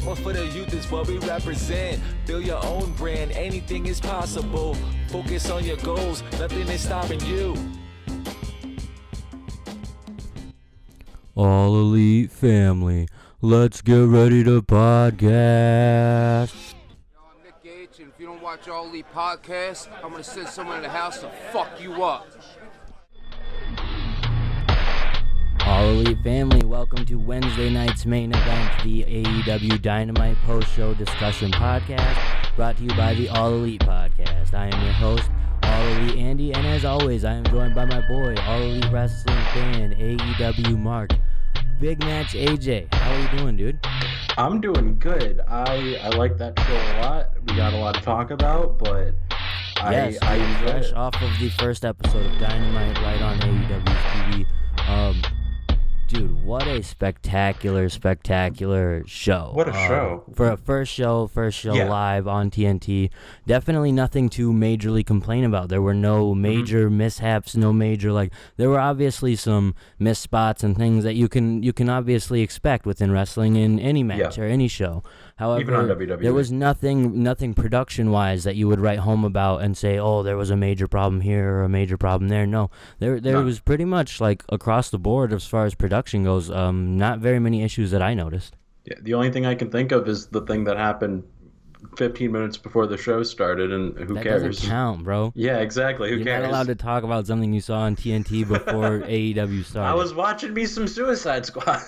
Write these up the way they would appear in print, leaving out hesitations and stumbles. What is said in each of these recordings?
But for the youth is what we represent. Build your own brand, anything is possible. Focus on your goals, nothing is stopping you. All Elite family, let's get ready to podcast. Yo, I'm Nick Gage, and if you don't watch All Elite Podcast, I'm going to send someone in the house to fuck you up. All Elite family, welcome to Wednesday night's main event, the AEW Dynamite post-show discussion podcast, brought to you by the All Elite Podcast. I am your host, All Elite Andy, and as always, I am joined by my boy, All Elite Wrestling fan, AEW Mark. Big Match AJ, how are you doing, dude? I'm doing good. I like that show a lot. We got a lot to talk about, but I enjoyed fresh it. off of the first episode of Dynamite right on AEW TV. Dude, what a spectacular show. What a show. For a first show Yeah. live on TNT. Definitely nothing to majorly complain about. There were no major mishaps, no major, there were obviously some missed spots and things that you can obviously expect within wrestling in any match or any show. However, Even on WWE. there was nothing production-wise that you would write home about and say, oh, there was a major problem here or a major problem there. No, there was pretty much across the board as far as production goes. Not very many issues that I noticed. Yeah, the only thing I can think of is the thing that happened 15 minutes before the show started, and who That cares? doesn't count, bro. Yeah, exactly. Who You're cares? not allowed to talk about something you saw on TNT before AEW started. I was watching me some Suicide Squad.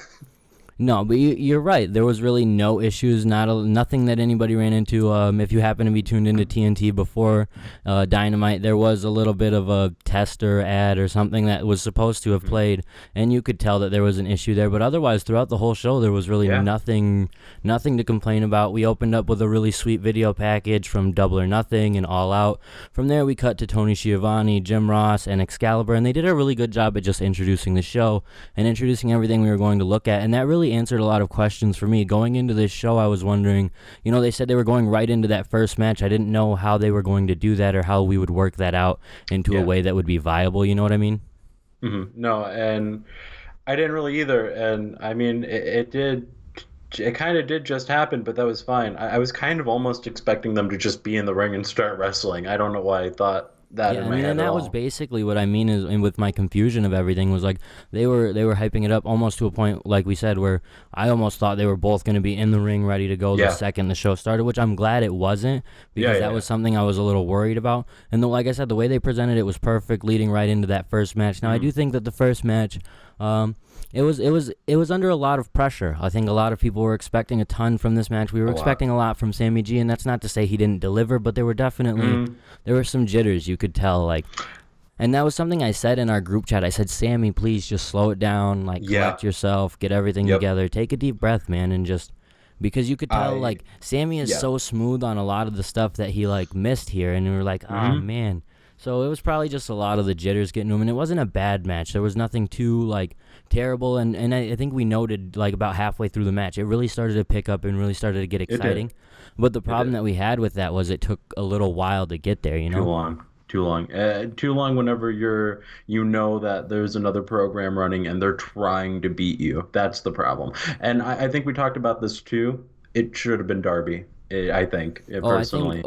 No, but you're right. There was really no issues, nothing that anybody ran into. If you happen to be tuned into TNT before Dynamite, there was a little bit of a tester ad or something that was supposed to have played, and you could tell that there was an issue there. But otherwise, throughout the whole show, there was really nothing to complain about. We opened up with a really sweet video package from Double or Nothing and All Out. From there, we cut to Tony Schiavone, Jim Ross, and Excalibur, and they did a really good job at just introducing the show and introducing everything we were going to look at, and that really answered a lot of questions for me. Going into this show, I was wondering, they said they were going right into that first match. I didn't know how they were going to do that or how we would work that out into a way that would be viable, you know what I mean? Mm-hmm. No, and I didn't really either. And I mean, it kind of did just happen, but that was fine. I was kind of almost expecting them to just be in the ring and start wrestling. I don't know why I thought that in my head and at that all. was basically what I mean is, and with my confusion of everything was they were hyping it up almost to a point, like we said, where I almost thought they were both going to be in the ring ready to go the second the show started, which I'm glad it wasn't, because that was something I was a little worried about. And like I said, the way they presented it was perfect, leading right into that first match. Now I do think that the first match, it was under a lot of pressure. I think a lot of people were expecting a ton from this match. We were expecting a lot from Sammy G, and that's not to say he didn't deliver, but there were definitely there were some jitters you could tell, and that was something I said in our group chat. I said, Sammy, please just slow it down, collect yourself, get everything together, take a deep breath, man, and just because you could tell Sammy is so smooth on a lot of the stuff that he missed here, and we were like, oh man. So it was probably just a lot of the jitters getting to him, and it wasn't a bad match. There was nothing too terrible, and I think we noted about halfway through the match, it really started to pick up and really started to get exciting. But the problem that we had with that was it took a little while to get there. Too long whenever you know that there's another program running and they're trying to beat you. That's the problem. And I think we talked about this too. It should have been Darby, I think, personally.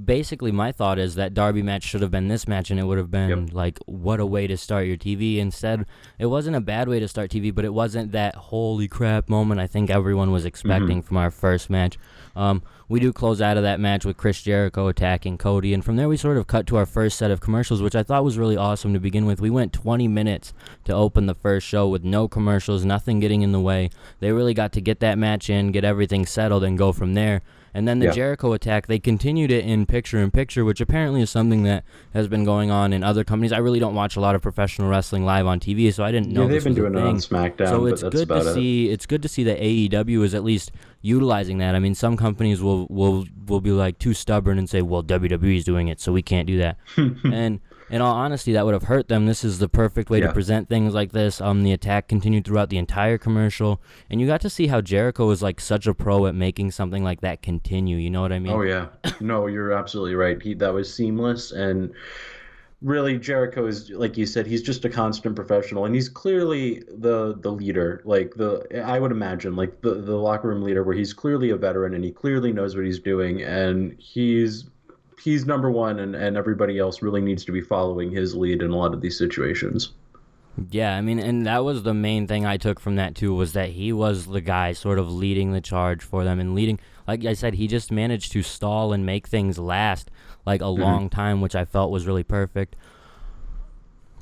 Basically, my thought is that Darby match should have been this match, and it would have been what a way to start your TV. Instead, it wasn't a bad way to start TV, but it wasn't that holy crap moment I think everyone was expecting from our first match. We do close out of that match with Chris Jericho attacking Cody, and from there we sort of cut to our first set of commercials, which I thought was really awesome to begin with. We went 20 minutes to open the first show with no commercials, nothing getting in the way. They really got to get that match in, get everything settled, and go from there. And then the Jericho attack, they continued it in picture-in-picture, which apparently is something that has been going on in other companies. I really don't watch a lot of professional wrestling live on TV, so I didn't know this was a thing. They've been doing it on SmackDown, so but it's that's good about to see. It's good to see that AEW is at least utilizing that. I mean, some companies will be too stubborn and say, well, WWE is doing it, so we can't do that. And in all honesty, that would have hurt them. This is the perfect way to present things like this. The attack continued throughout the entire commercial, and you got to see how Jericho is such a pro at making something like that continue. You know what I mean? Oh yeah, no, you're absolutely right. That was seamless, and really Jericho is, like you said, he's just a constant professional, and he's clearly the leader, like I would imagine, like the locker room leader, where he's clearly a veteran and he clearly knows what he's doing, and he's number one, and everybody else really needs to be following his lead in a lot of these situations. Yeah, I mean, and that was the main thing I took from that too, was that he was the guy sort of leading the charge for them and leading. Like I said, he just managed to stall and make things last like a long time, which I felt was really perfect.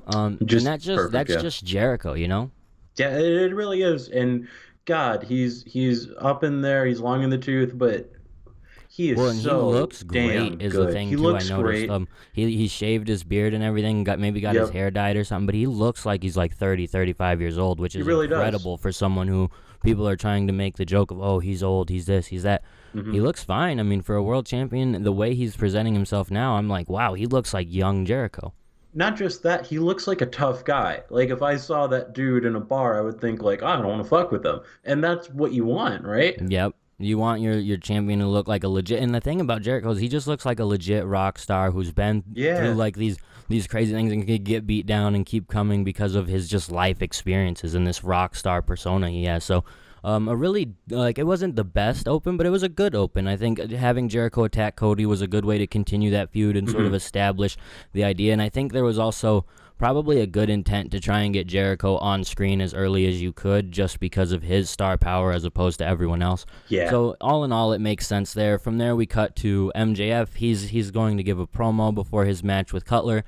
And that's just Jericho, you know? Yeah, it really is. And God, he's up in there. He's long in the tooth, but he is and so he looks damn great is good. the thing He too. looks I noticed. great. He shaved his beard and everything. Got his hair dyed or something, but he looks like he's like 30, 35 years old, which is really incredible for someone who people are trying to make the joke of, oh, he's old, he's this, he's that. He looks fine. I mean, for a world champion, the way he's presenting himself now, I'm like, wow, he looks like young Jericho. Not just that, he looks like a tough guy. Like if I saw that dude in a bar, I would think like, I don't want to fuck with him. And that's what you want, right? Yep. You want your champion to look like a legit, and the thing about Jericho is he just looks like a legit rock star who's been through like these crazy things and could get beat down and keep coming because of his just life experiences and this rock star persona he has. So a really, like, it wasn't the best open, but it was a good open. I think having Jericho attack Cody was a good way to continue that feud and sort of establish the idea. And I think there was also probably a good intent to try and get Jericho on screen as early as you could, just because of his star power as opposed to everyone else. Yeah. So all in all, it makes sense there. From there, we cut to MJF. He's going to give a promo before his match with Cutler.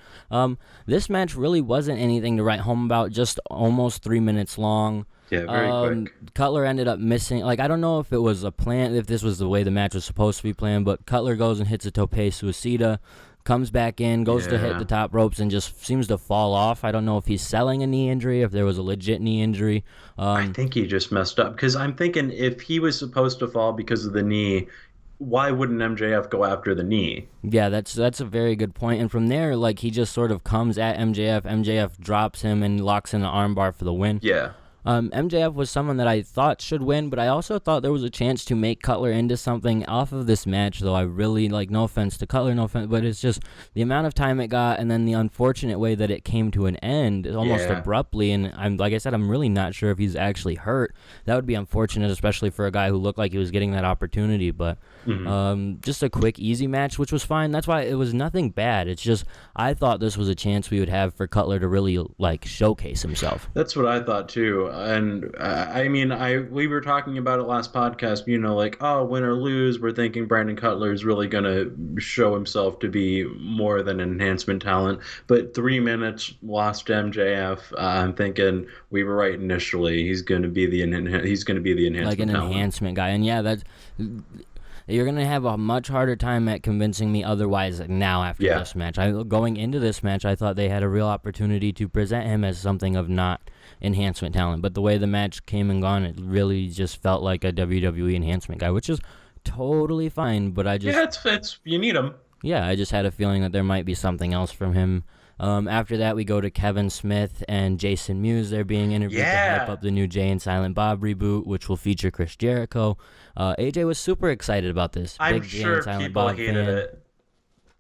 This match really wasn't anything to write home about, just almost 3 minutes long. Yeah, very quick. Cutler ended up missing. Like, I don't know if it was a plan, if this was the way the match was supposed to be planned, but Cutler goes and hits a tope suicida, comes back in, goes to hit the top ropes, and just seems to fall off. I don't know if he's selling a knee injury, if there was a legit knee injury. I think he just messed up, because I'm thinking if he was supposed to fall because of the knee, why wouldn't MJF go after the knee? Yeah, that's a very good point. And from there, like, he just sort of comes at MJF. MJF drops him and locks in an armbar for the win. Yeah. MJF was someone that I thought should win, but I also thought there was a chance to make Cutler into something off of this match, though I really, like, no offense to Cutler, but it's just the amount of time it got, and then the unfortunate way that it came to an end almost abruptly, and like I said, I'm really not sure if he's actually hurt. That would be unfortunate, especially for a guy who looked like he was getting that opportunity, but just a quick, easy match, which was fine. That's why it was nothing bad. It's just, I thought this was a chance we would have for Cutler to really, like, showcase himself. That's what I thought, too. And I mean, we were talking about it last podcast, you know, like, oh, win or lose, we're thinking Brandon Cutler is really going to show himself to be more than an enhancement talent. But 3 minutes lost to MJF. I'm thinking we were right initially. He's going to be the enhancement like an talent. Enhancement guy. And yeah, that's. You're going to have a much harder time at convincing me otherwise now after this match. Going into this match, I thought they had a real opportunity to present him as something of not enhancement talent. But the way the match came and gone, it really just felt like a WWE enhancement guy, which is totally fine. But I just... Yeah, it's you need him. Yeah, I just had a feeling that there might be something else from him. After that, we go to Kevin Smith and Jason Mewes. They're being interviewed to hype up the new Jay and Silent Bob reboot, which will feature Chris Jericho. AJ was super excited about this. I'm Big sure Jay and Silent people Bob hated fan. it,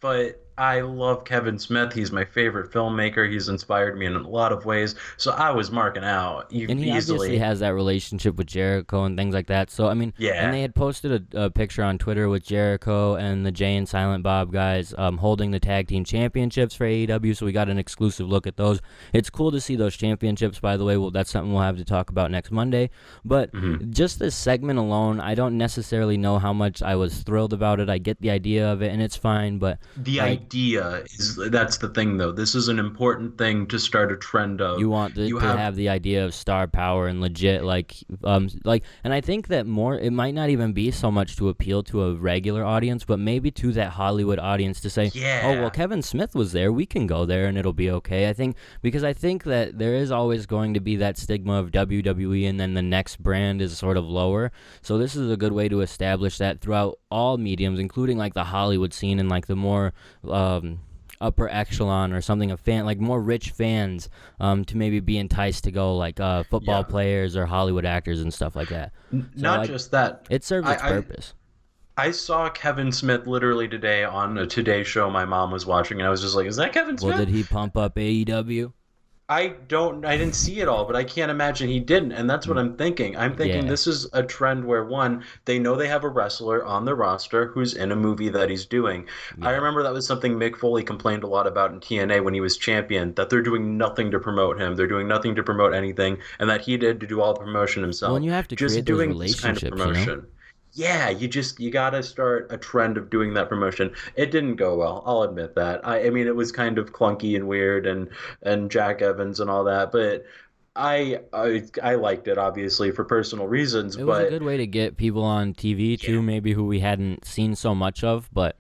but I love Kevin Smith. He's my favorite filmmaker. He's inspired me in a lot of ways. So I was marking out And he easily. obviously has that relationship with Jericho and things like that. So, I mean, and they had posted a picture on Twitter with Jericho and the Jay and Silent Bob guys holding the tag team championships for AEW. So we got an exclusive look at those. It's cool to see those championships, by the way. Well, that's something we'll have to talk about next Monday. But just this segment alone, I don't necessarily know how much I was thrilled about it. I get the idea of it, and it's fine. But the idea is, that's the thing, though. This is an important thing to start a trend of. You want to have the idea of star power and legit, and I think that it might not even be so much to appeal to a regular audience, but maybe to that Hollywood audience to say, oh, well, Kevin Smith was there, we can go there and it'll be okay. I think that there is always going to be that stigma of WWE, and then the next brand is sort of lower. So this is a good way to establish that throughout all mediums, including like the Hollywood scene and like the more upper echelon or something, more rich fans to maybe be enticed to go, like football players or Hollywood actors and stuff like that. Not just that. It serves its purpose. I saw Kevin Smith literally today on a Today show my mom was watching, and I was just like, "Is that Kevin Well, Smith?" did he pump up AEW? I didn't see it all, but I can't imagine he didn't. And that's what I'm thinking. I'm thinking Yeah. this is a trend where one, they know they have a wrestler on the roster who's in a movie that he's doing. I Yeah. remember that was something Mick Foley complained a lot about in TNA when he was champion, that they're doing nothing to promote him. They're doing nothing to promote anything, and that he did to do all the promotion Well, and himself. you have to Just create those doing this kind of relationships, promotion. Yeah, you gotta start a trend of doing that promotion. It didn't go well, I'll admit that. I mean, it was kind of clunky and weird, and Jack Evans and all that, but I liked it obviously for personal reasons, It was a but good way to get people on TV yeah, too, maybe who we hadn't seen so much of, but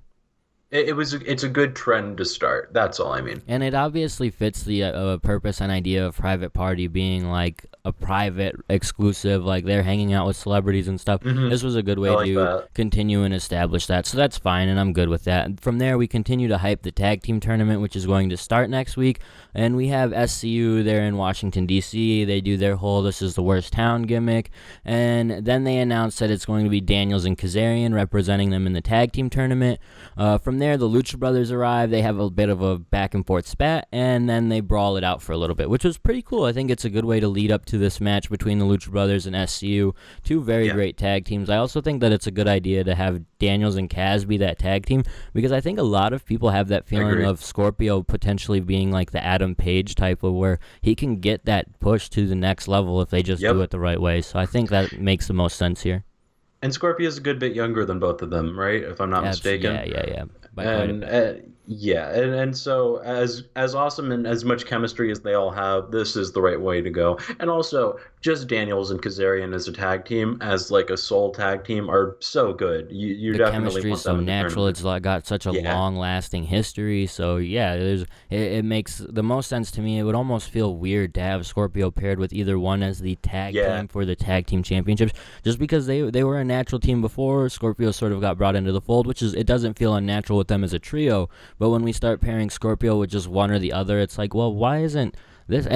it's a good trend to start. That's all I mean. and it obviously fits the purpose and idea of Private Party being like a private exclusive, like they're hanging out with celebrities and stuff. This was a good I way like to that. continue and establish that, so that's fine, and I'm good with that. And from there, we continue to hype the tag team tournament, which is going to start next week, and we have SCU there in Washington, D.C. They do their whole "this is the worst town" gimmick, and then they announce that it's going to be Daniels and Kazarian representing them in the tag team tournament. From there, the Lucha Brothers arrive. They have a bit of a back and forth spat, and then they brawl it out for a little bit, which was pretty cool. I think it's a good way to lead up to this match between the Lucha Brothers and SCU, two very great tag teams. I also think that it's a good idea to have Daniels and Kaz be that tag team, because I think a lot of people have that feeling of Scorpio potentially being like the Adam Page type of where he can get that push to the next level if they just do it the right way. So I think that makes the most sense here. And Scorpio's a good bit younger than both of them, right? If I'm not mistaken. Yeah. By quite a And bit. and so as awesome and as much chemistry as they all have, this is the right way to go. And also, just Daniels and Kazarian as a tag team, as like a soul tag team, are so good. You The definitely chemistry want is them so in the natural. tournament. It's like got such a long-lasting history. So yeah, it makes the most sense to me. It would almost feel weird to have Scorpio paired with either one as the tag team for the tag team championships, just because they were a natural team before. Scorpio sort of got brought into the fold, which is it doesn't feel unnatural with them as a trio. But when we start pairing Scorpio with just one or the other, it's like, well, why isn't this?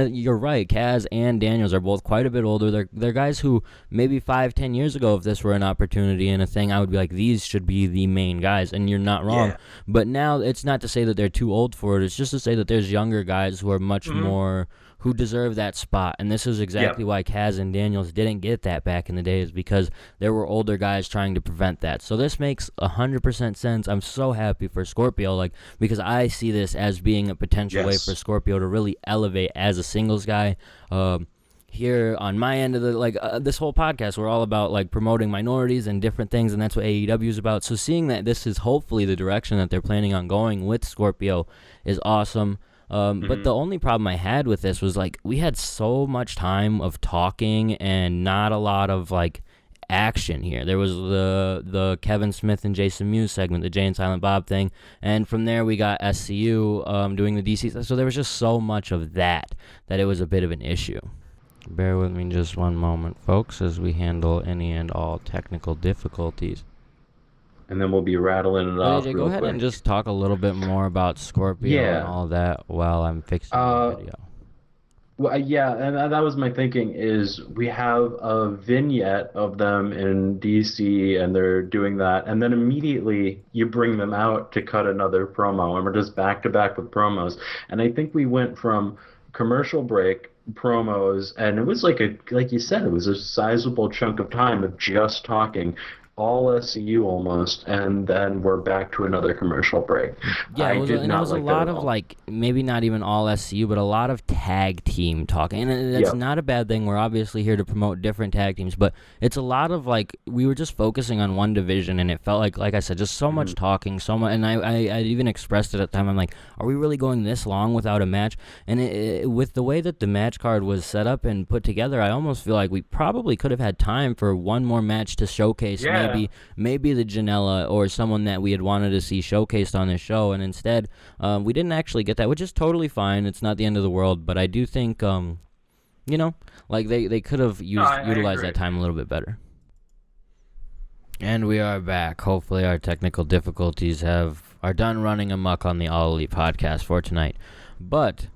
You're right. Kaz and Daniels are both quite a bit older. They're guys who maybe 5-10 years ago, if this were an opportunity and a thing, I would be like, these should be the main guys, and you're not wrong. Yeah. But now it's not to say that they're too old for it. It's just to say that there's younger guys who are much more who deserve that spot. And this is exactly why Kaz and Daniels didn't get that back in the day, is because there were older guys trying to prevent that. So this makes 100% sense. I'm so happy for Scorpio, because I see this as being a potential way for Scorpio to really elevate as a singles guy. Here on my end of the this whole podcast, we're all about promoting minorities and different things, and that's what AEW is about. So seeing that this is hopefully the direction that they're planning on going with Scorpio is awesome. But the only problem I had with this was we had so much time of talking and not a lot of action here. There was the Kevin Smith and Jason Mewes segment, the Jay and Silent Bob thing, and from there we got SCU doing the DC. So there was just so much of that it was a bit of an issue. Bear with me just one moment, folks, as we handle any and all technical difficulties. And then we'll be rattling it off. AJ, go ahead and just talk a little bit more about Scorpio and all that while I'm fixing the video. Well, yeah, and that was my thinking is we have a vignette of them in DC and they're doing that, and then immediately you bring them out to cut another promo, and we're just back to back with promos. And I think we went from commercial break, promos, and it was like you said, it was a sizable chunk of time of just talking. All SCU almost, and then we're back to another commercial break. Yeah, it was a lot of maybe not even all SCU, but a lot of tag team talking. And that's not a bad thing. We're obviously here to promote different tag teams, but it's a lot of we were just focusing on one division, and it felt like I said, just so much talking, so much. And I even expressed it at the time. I'm like, are we really going this long without a match? And with the way that the match card was set up and put together, I almost feel like we probably could have had time for one more match to showcase. Maybe the Janela or someone that we had wanted to see showcased on this show, and instead we didn't actually get that, which is totally fine. It's not the end of the world, but I do think they could have utilized that time a little bit better. And we are back. Hopefully our technical difficulties are done running amok on the All Elite podcast for tonight. But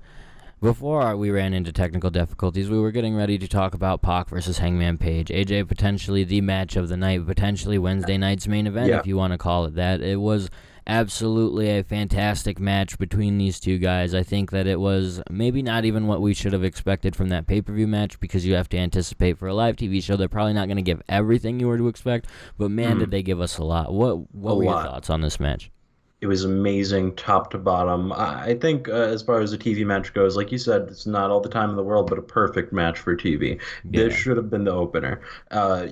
Before we ran into technical difficulties, we were getting ready to talk about Pac versus Hangman Page. AJ, potentially the match of the night, potentially Wednesday night's main event, if you want to call it that. It was absolutely a fantastic match between these two guys. I think that it was maybe not even what we should have expected from that pay-per-view match, because you have to anticipate for a live TV show they're probably not going to give everything you were to expect, but man, did they give us a lot. What were your thoughts on this match? It was amazing, top to bottom. I think as far as a TV match goes, like you said, it's not all the time in the world, but a perfect match for TV. This should have been the opener.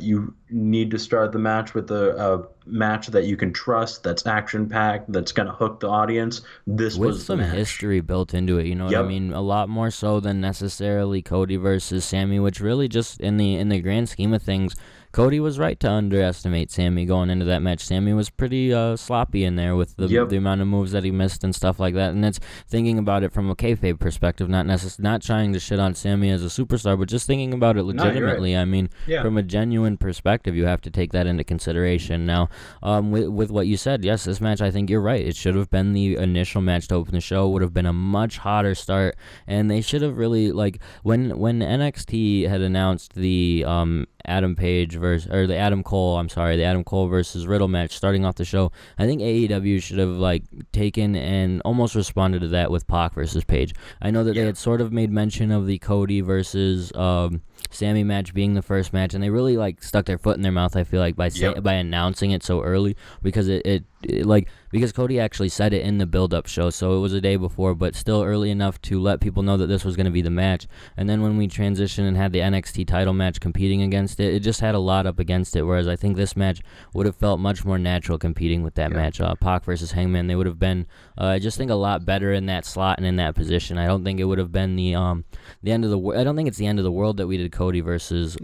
You need to start the match with a match that you can trust, that's action-packed, that's going to hook the audience. This with was the some match. history built into it, you know what I mean? A lot more so than necessarily Cody versus Sammy, which really just in the grand scheme of things, Cody was right to underestimate Sammy going into that match. Sammy was pretty sloppy in there with the amount of moves that he missed and stuff like that. And it's thinking about it from a kayfabe perspective, not trying to shit on Sammy as a superstar, but just thinking about it legitimately. No, I mean, from a genuine perspective, you have to take that into consideration. Now, with what you said, yes, this match, I think you're right. It should have been the initial match to open the show. Would have been a much hotter start, and they should have really, like, when NXT had announced the Adam Cole versus Riddle match starting off the show, I think AEW should have taken and almost responded to that with Pac versus Page. I know that they had sort of made mention of the Cody versus Sammy match being the first match, and they really stuck their foot in their mouth, I feel like, by announcing it so early, because because Cody actually said it in the build-up show, so it was a day before, but still early enough to let people know that this was going to be the match. And then when we transitioned and had the NXT title match competing against it, it just had a lot up against it, whereas I think this match would have felt much more natural competing with that match. Pac versus Hangman, they would have been, I just think, a lot better in that slot and in that position. I don't think it would have been the end of the world. I don't think it's the end of the world that we did Cody versus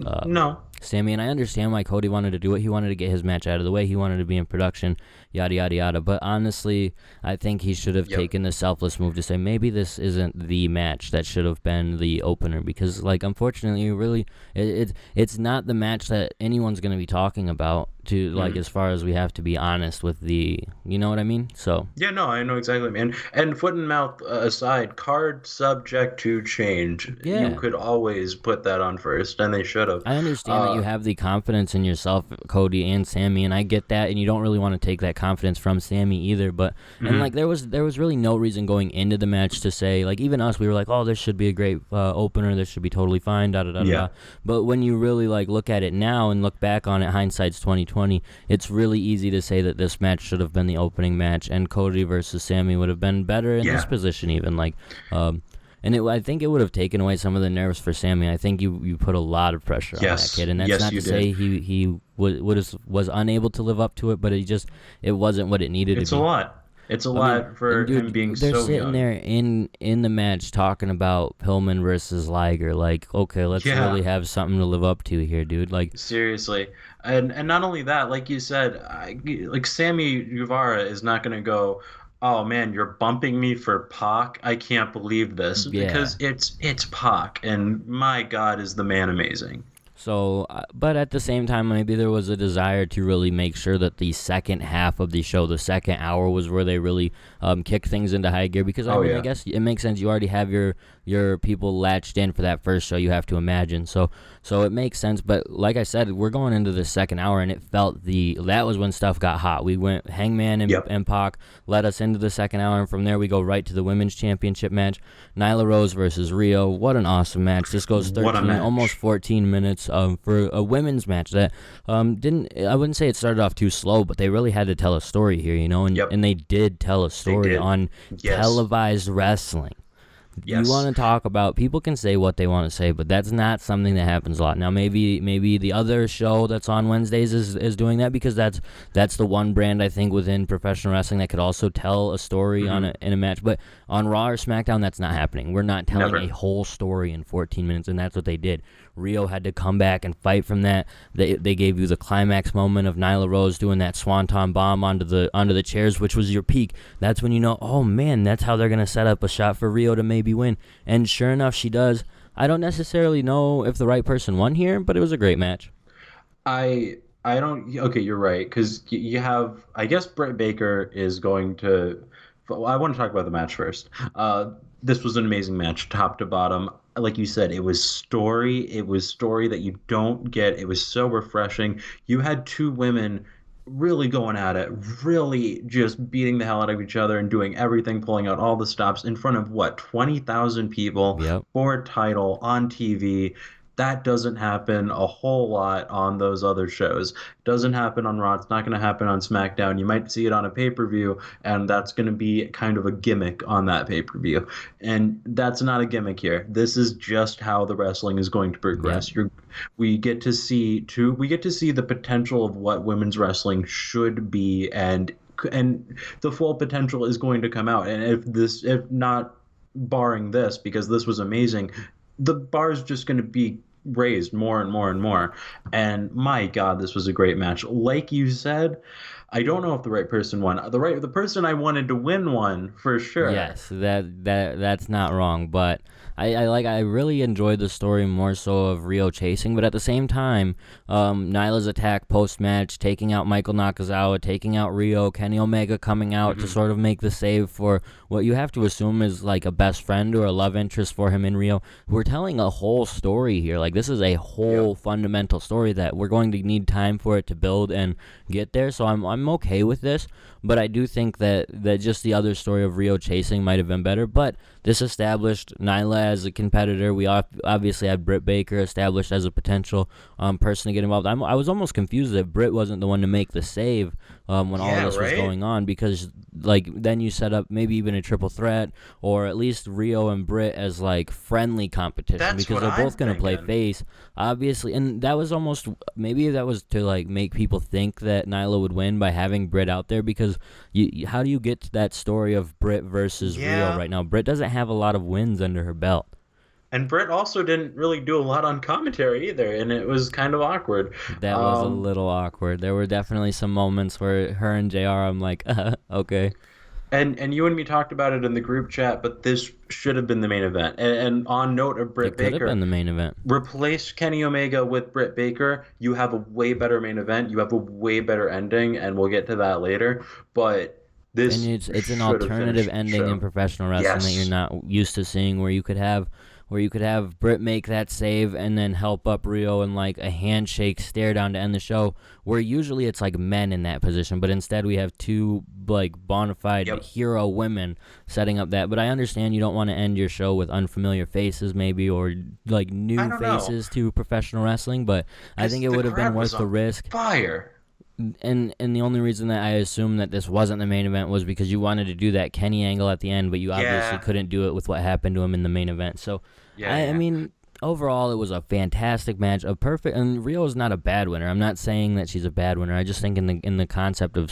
Sammy, and I understand why Cody wanted to do it. He wanted to get his match out of the way. He wanted to be in production, yada, yada, yada. But honestly, I think he should have taken the selfless move to say, maybe this isn't the match that should have been the opener, because, unfortunately, really, it's not the match that anyone's going to be talking about, as far as we have to be honest with you know what I mean? So yeah, no, I know exactly, man. And foot and mouth aside, card subject to change. You could always put that on first, and they should have. I understand that you have the confidence in yourself, Cody and Sammy, and I get that, and you don't really want to take that confidence from Sammy either, but and there was really no reason going into the match to say, even us, we were like, oh, this should be a great opener, this should be totally fine, da da da da. But when you really look at it now and look back on it, hindsight's 2020, it's really easy to say that this match should have been the opening match, and Cody versus Sammy would have been better in this position even. I think it would have taken away some of the nerves for Sammy. I think you put a lot of pressure on that kid, and that's not to say he was unable to live up to it, but it wasn't what it needed to be. It's a lot. It's a lot for him being so young. They're sitting there in the match talking about Pillman versus Liger. Okay, let's really have something to live up to here, dude. Seriously. And not only that, like you said, Sammy Guevara is not going to go, oh man, you're bumping me for Pac? I can't believe this. Because it's Pac, and my God, is the man amazing. So, but at the same time, maybe there was a desire to really make sure that the second half of the show, the second hour, was where they really kicked things into high gear. Because I guess it makes sense. You already have your people latched in for that first show, you have to imagine. So it makes sense. But like I said, we're going into the second hour, and it felt that was when stuff got hot. We went Hangman and Pac led us into the second hour, and from there we go right to the Women's Championship match, Nyla Rose versus Rio. What an awesome match! This goes 13, almost 14 minutes. For a women's match that I wouldn't say it started off too slow, but they really had to tell a story here, and they did tell a story on televised wrestling. You want to talk about, people can say what they want to say, but that's not something that happens a lot. Now, maybe the other show that's on Wednesdays is doing that, because that's the one brand, I think, within professional wrestling that could also tell a story in a match. But on Raw or SmackDown, that's not happening. We're not telling a whole story in 14 minutes, and that's what they did. Rio had to come back and fight from that. They gave you the climax moment of Nyla Rose doing that swanton bomb onto the chairs, which was your peak. That's when you know, oh man, that's how they're going to set up a shot for Rio to maybe win. And sure enough, she does. I don't necessarily know if the right person won here, but it was a great match. I don't. Okay, you're right, because you have. I guess Britt Baker is going to I want to talk about the match first. This was an amazing match, top to bottom. Like you said, it was story. It was story that you don't get. It was so refreshing. You had two women really going at it, really just beating the hell out of each other and doing everything, pulling out all the stops in front of what, 20,000 people Yep. for a title on TV. That doesn't happen a whole lot on those other shows. Doesn't happen on Raw. It's not going to happen on SmackDown. You might see it on a pay-per-view, and that's going to be kind of a gimmick on that pay-per-view. And that's not a gimmick here. This is just how the wrestling is going to progress. Yep. We get to see the potential of what women's wrestling should be, and the full potential is going to come out. And if not barring this, because this was amazing, the bar is just going to be raised more and more and more. And my God, this was a great match. Like you said, I don't know if the right person won. The person I wanted to win won for sure. Yes, that's not wrong, but I really enjoyed the story more so of Rio chasing, but at the same time, Nyla's attack post-match, taking out Michael Nakazawa, taking out Rio, Kenny Omega coming out to sort of make the save for what you have to assume is like a best friend or a love interest for him in Rio. We're telling a whole story here. Like, this is a whole fundamental story that we're going to need time for it to build and get there, so I'm okay with this, but I do think that just the other story of Rio chasing might have been better, but this established Nyla as a competitor. We obviously had Britt Baker established as a potential person to get involved. I was almost confused that Britt wasn't the one to make the save when all this was going on, because like then you set up maybe even a triple threat, or at least Rio and Britt as like friendly competition, because they're both going to play face, obviously. And that was almost, maybe that was to like make people think that Nyla would win by having Britt out there, because how do you get to that story of Britt versus Rio right now? Britt doesn't have a lot of wins under her belt. And Britt also didn't really do a lot on commentary either, and it was kind of awkward. That was a little awkward. There were definitely some moments where her and JR, I'm like, okay. And you and me talked about it in the group chat, but this should have been the main event. And on note of Britt Baker, it could have been the main event. Replace Kenny Omega with Britt Baker. You have a way better main event. You have a way better ending, and we'll get to that later. But this, and it's an alternative ending in professional wrestling that you're not used to seeing, where you could have Britt make that save and then help up Rio in like a handshake stare down to end the show, where usually it's like men in that position, but instead we have two like bona fide hero women setting up that. But I understand you don't want to end your show with unfamiliar faces maybe, or like new faces to professional wrestling, but I think it would have been worth the risk. Fire. And the only reason that I assumed that this wasn't the main event was because you wanted to do that Kenny angle at the end, but you obviously couldn't do it with what happened to him in the main event. So, I mean, overall, it was a fantastic match, and Rio is not a bad winner. I'm not saying that she's a bad winner. I just think in the concept of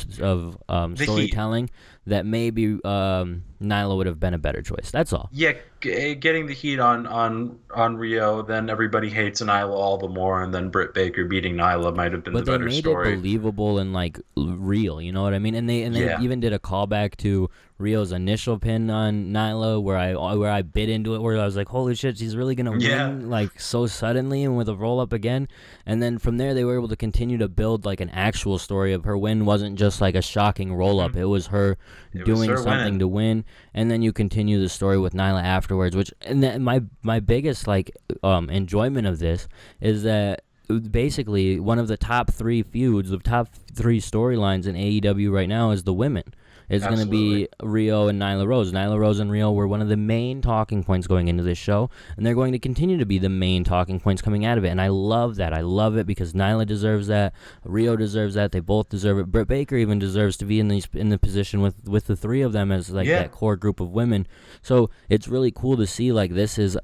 storytelling that maybe Nyla would have been a better choice. That's all. Yeah, getting the heat on Rio, then everybody hates Nyla all the more, and then Britt Baker beating Nyla might have been the better story. But they made it believable and like real, you know what I mean? And they even did a callback to Rio's initial pin on Nyla, where I bit into it, where I was like, holy shit, she's really gonna win like so suddenly and with a roll up again. And then from there they were able to continue to build like an actual story of her win. Wasn't just like a shocking roll up. It was her doing something to win. And then you continue the story with Nyla afterwards, my biggest like enjoyment of this is that basically one of the top three feuds, the top three storylines in AEW right now is the women. It's going to be Rio and Nyla Rose. Nyla Rose and Rio were one of the main talking points going into this show, and they're going to continue to be the main talking points coming out of it. And I love that. I love it because Nyla deserves that. Rio deserves that. They both deserve it. Britt Baker even deserves to be in the position with the three of them as like that core group of women. So it's really cool to see like this is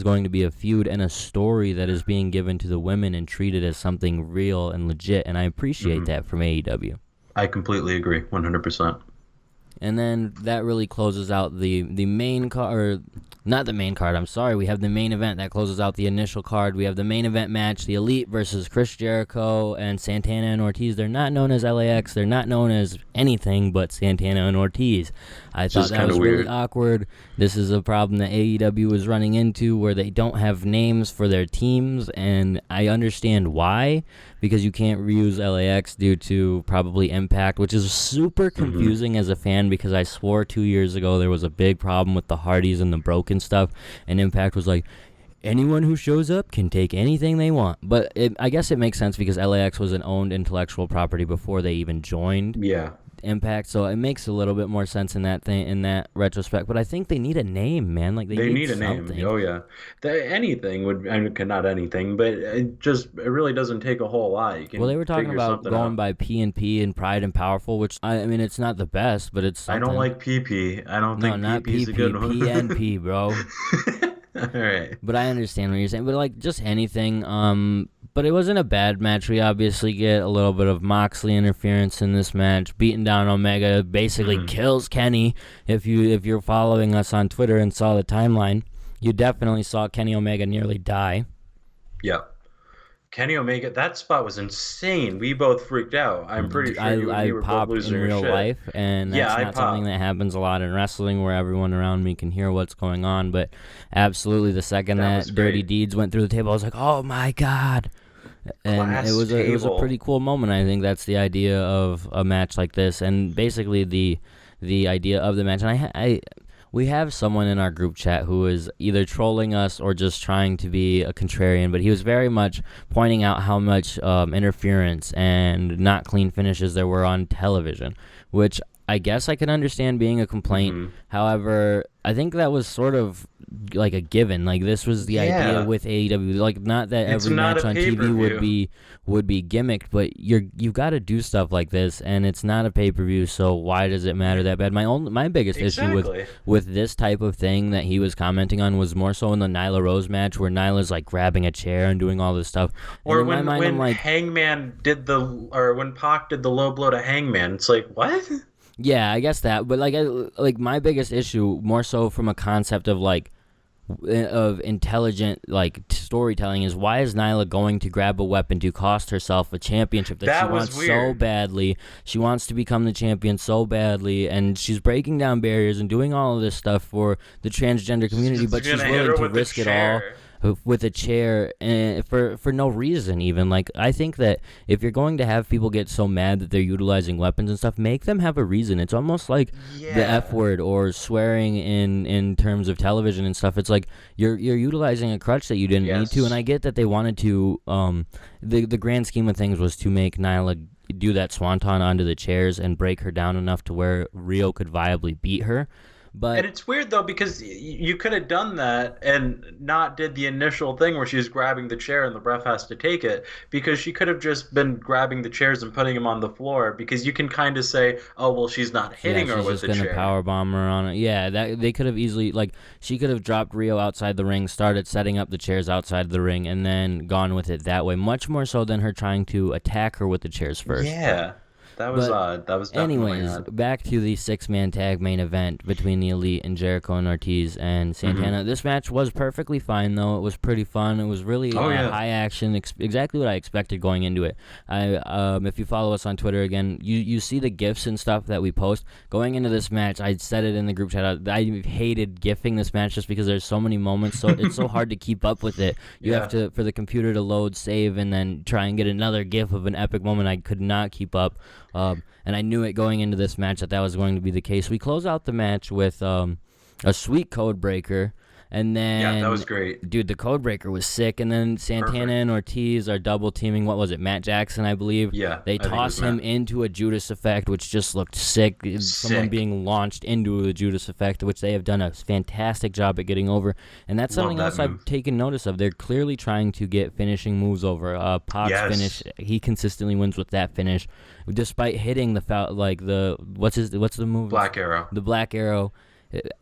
going to be a feud and a story that is being given to the women and treated as something real and legit. And I appreciate that from AEW. I completely agree, 100%. And then that really closes out the main card, or not the main card, I'm sorry. We have the main event that closes out the initial card. We have the main event match, the Elite versus Chris Jericho and Santana and Ortiz. They're not known as LAX. They're not known as anything but Santana and Ortiz. I thought that was really awkward. This is a problem that AEW is running into, where they don't have names for their teams, and I understand why, because you can't reuse LAX due to probably Impact, which is super confusing as a fan, because I swore 2 years ago there was a big problem with the Hardys and the broken stuff, and Impact was like, anyone who shows up can take anything they want. But I guess it makes sense because LAX was an owned intellectual property before they even joined Impact, so it makes a little bit more sense in that retrospect. But I think they need a name, man. Like they need a something. name. Oh yeah, anything would. I mean, not anything, but it really doesn't take a whole lot. You can they were talking about going by P&P and Pride and Powerful, which I mean, it's not the best, but it's something. I don't like PP. I don't think PP is a good one. PNP, bro. All right. But I understand what you're saying. But like just anything. But it wasn't a bad match. We obviously get a little bit of Moxley interference in this match. Beating down Omega basically kills Kenny. If you're following us on Twitter and saw the timeline, you definitely saw Kenny Omega nearly die. Yep. Kenny Omega, that spot was insane. We both freaked out. I'm pretty sure we were both losing our shit. I popped in real life, and that's not something that happens a lot in wrestling where everyone around me can hear what's going on. But absolutely, the second that Dirty Deeds went through the table, I was like, oh my God. And it was a pretty cool moment. I think that's the idea of a match like this, and basically the idea of the match. And we have someone in our group chat who is either trolling us or just trying to be a contrarian, but he was very much pointing out how much interference and not clean finishes there were on television, which I guess I can understand being a complaint. Mm-hmm. However, I think that was sort of like a given. Like this was the idea with AEW. Like not that every match on TV would be gimmicked, but you've got to do stuff like this, and it's not a pay-per-view. So why does it matter that bad? My biggest issue with this type of thing that he was commenting on was more so in the Nyla Rose match, where Nyla's like grabbing a chair and doing all this stuff. Or and when Hangman when Pac did the low blow to Hangman, it's like what? Yeah, I guess that, but like my biggest issue, more so from a concept of of intelligent storytelling, is why is Nyla going to grab a weapon to cost herself a championship that she wants so badly? She wants to become the champion so badly, and she's breaking down barriers and doing all of this stuff for the transgender community, but she's willing to risk it all with a chair for no reason even. Like, I think that if you're going to have people get so mad that they're utilizing weapons and stuff, make them have a reason. It's almost like the F word or swearing in terms of television and stuff. It's like you're utilizing a crutch that you didn't need to, and I get that they wanted to the grand scheme of things was to make Nyla do that swanton onto the chairs and break her down enough to where Rio could viably beat her. And it's weird, though, because you could have done that and not did the initial thing where she's grabbing the chair and the ref has to take it, because she could have just been grabbing the chairs and putting them on the floor, because you can kind of say, oh, well, she's not hitting her with the chair. She's just going to powerbomb her on it. Yeah, they could have easily, she could have dropped Rio outside the ring, started setting up the chairs outside the ring, and then gone with it that way, much more so than her trying to attack her with the chairs first. Yeah. That was odd. That was definitely odd. Back to the 6-man tag main event between the Elite and Jericho and Ortiz and Santana. Mm-hmm. This match was perfectly fine, though. It was pretty fun. It was really high action, exactly what I expected going into it. If you follow us on Twitter again, you see the GIFs and stuff that we post. Going into this match, I said it in the group chat, I hated GIFing this match just because there's so many moments, so it's so hard to keep up with it. You have to, for the computer to load, save, and then try and get another GIF of an epic moment. I could not keep up. And I knew it going into this match that was going to be the case. We close out the match with a sweet code breaker. And then, that was great. Dude, the code breaker was sick. And then Santana and Ortiz are double teaming. What was it, Matt Jackson, I believe? Yeah. They toss him into a Judas effect, which just looked sick. Someone being launched into a Judas effect, which they have done a fantastic job at getting over. And that's something else I've taken notice of. They're clearly trying to get finishing moves over. Pac's finish, he consistently wins with that finish, despite hitting the what's the move? Black Arrow. The Black Arrow.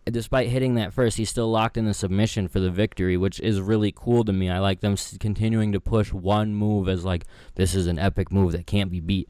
Despite hitting that first, he's still locked in the submission for the victory, which is really cool to me. I like them continuing to push one move as this is an epic move that can't be beat.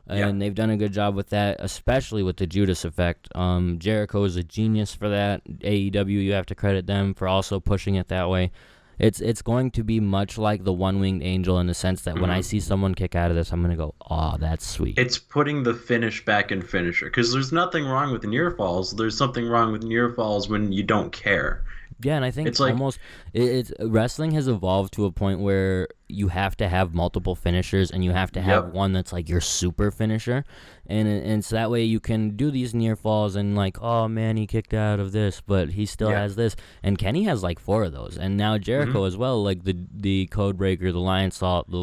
And they've done a good job with that, especially with the Judas effect. Jericho is a genius for that. AEW, you have to credit them for also pushing it that way. It's going to be much like the One-Winged Angel in the sense that when I see someone kick out of this, I'm going to go, oh, that's sweet. It's putting the finish back in finisher, because there's nothing wrong with near falls. There's something wrong with near falls when you don't care. Yeah, and I think it's wrestling has evolved to a point where you have to have multiple finishers, and you have to have one that's like your super finisher, and so that way you can do these near falls and like, oh man, he kicked out of this, but he still has this. And Kenny has like 4 of those, and now Jericho as well, like the code breaker, the lion salt, the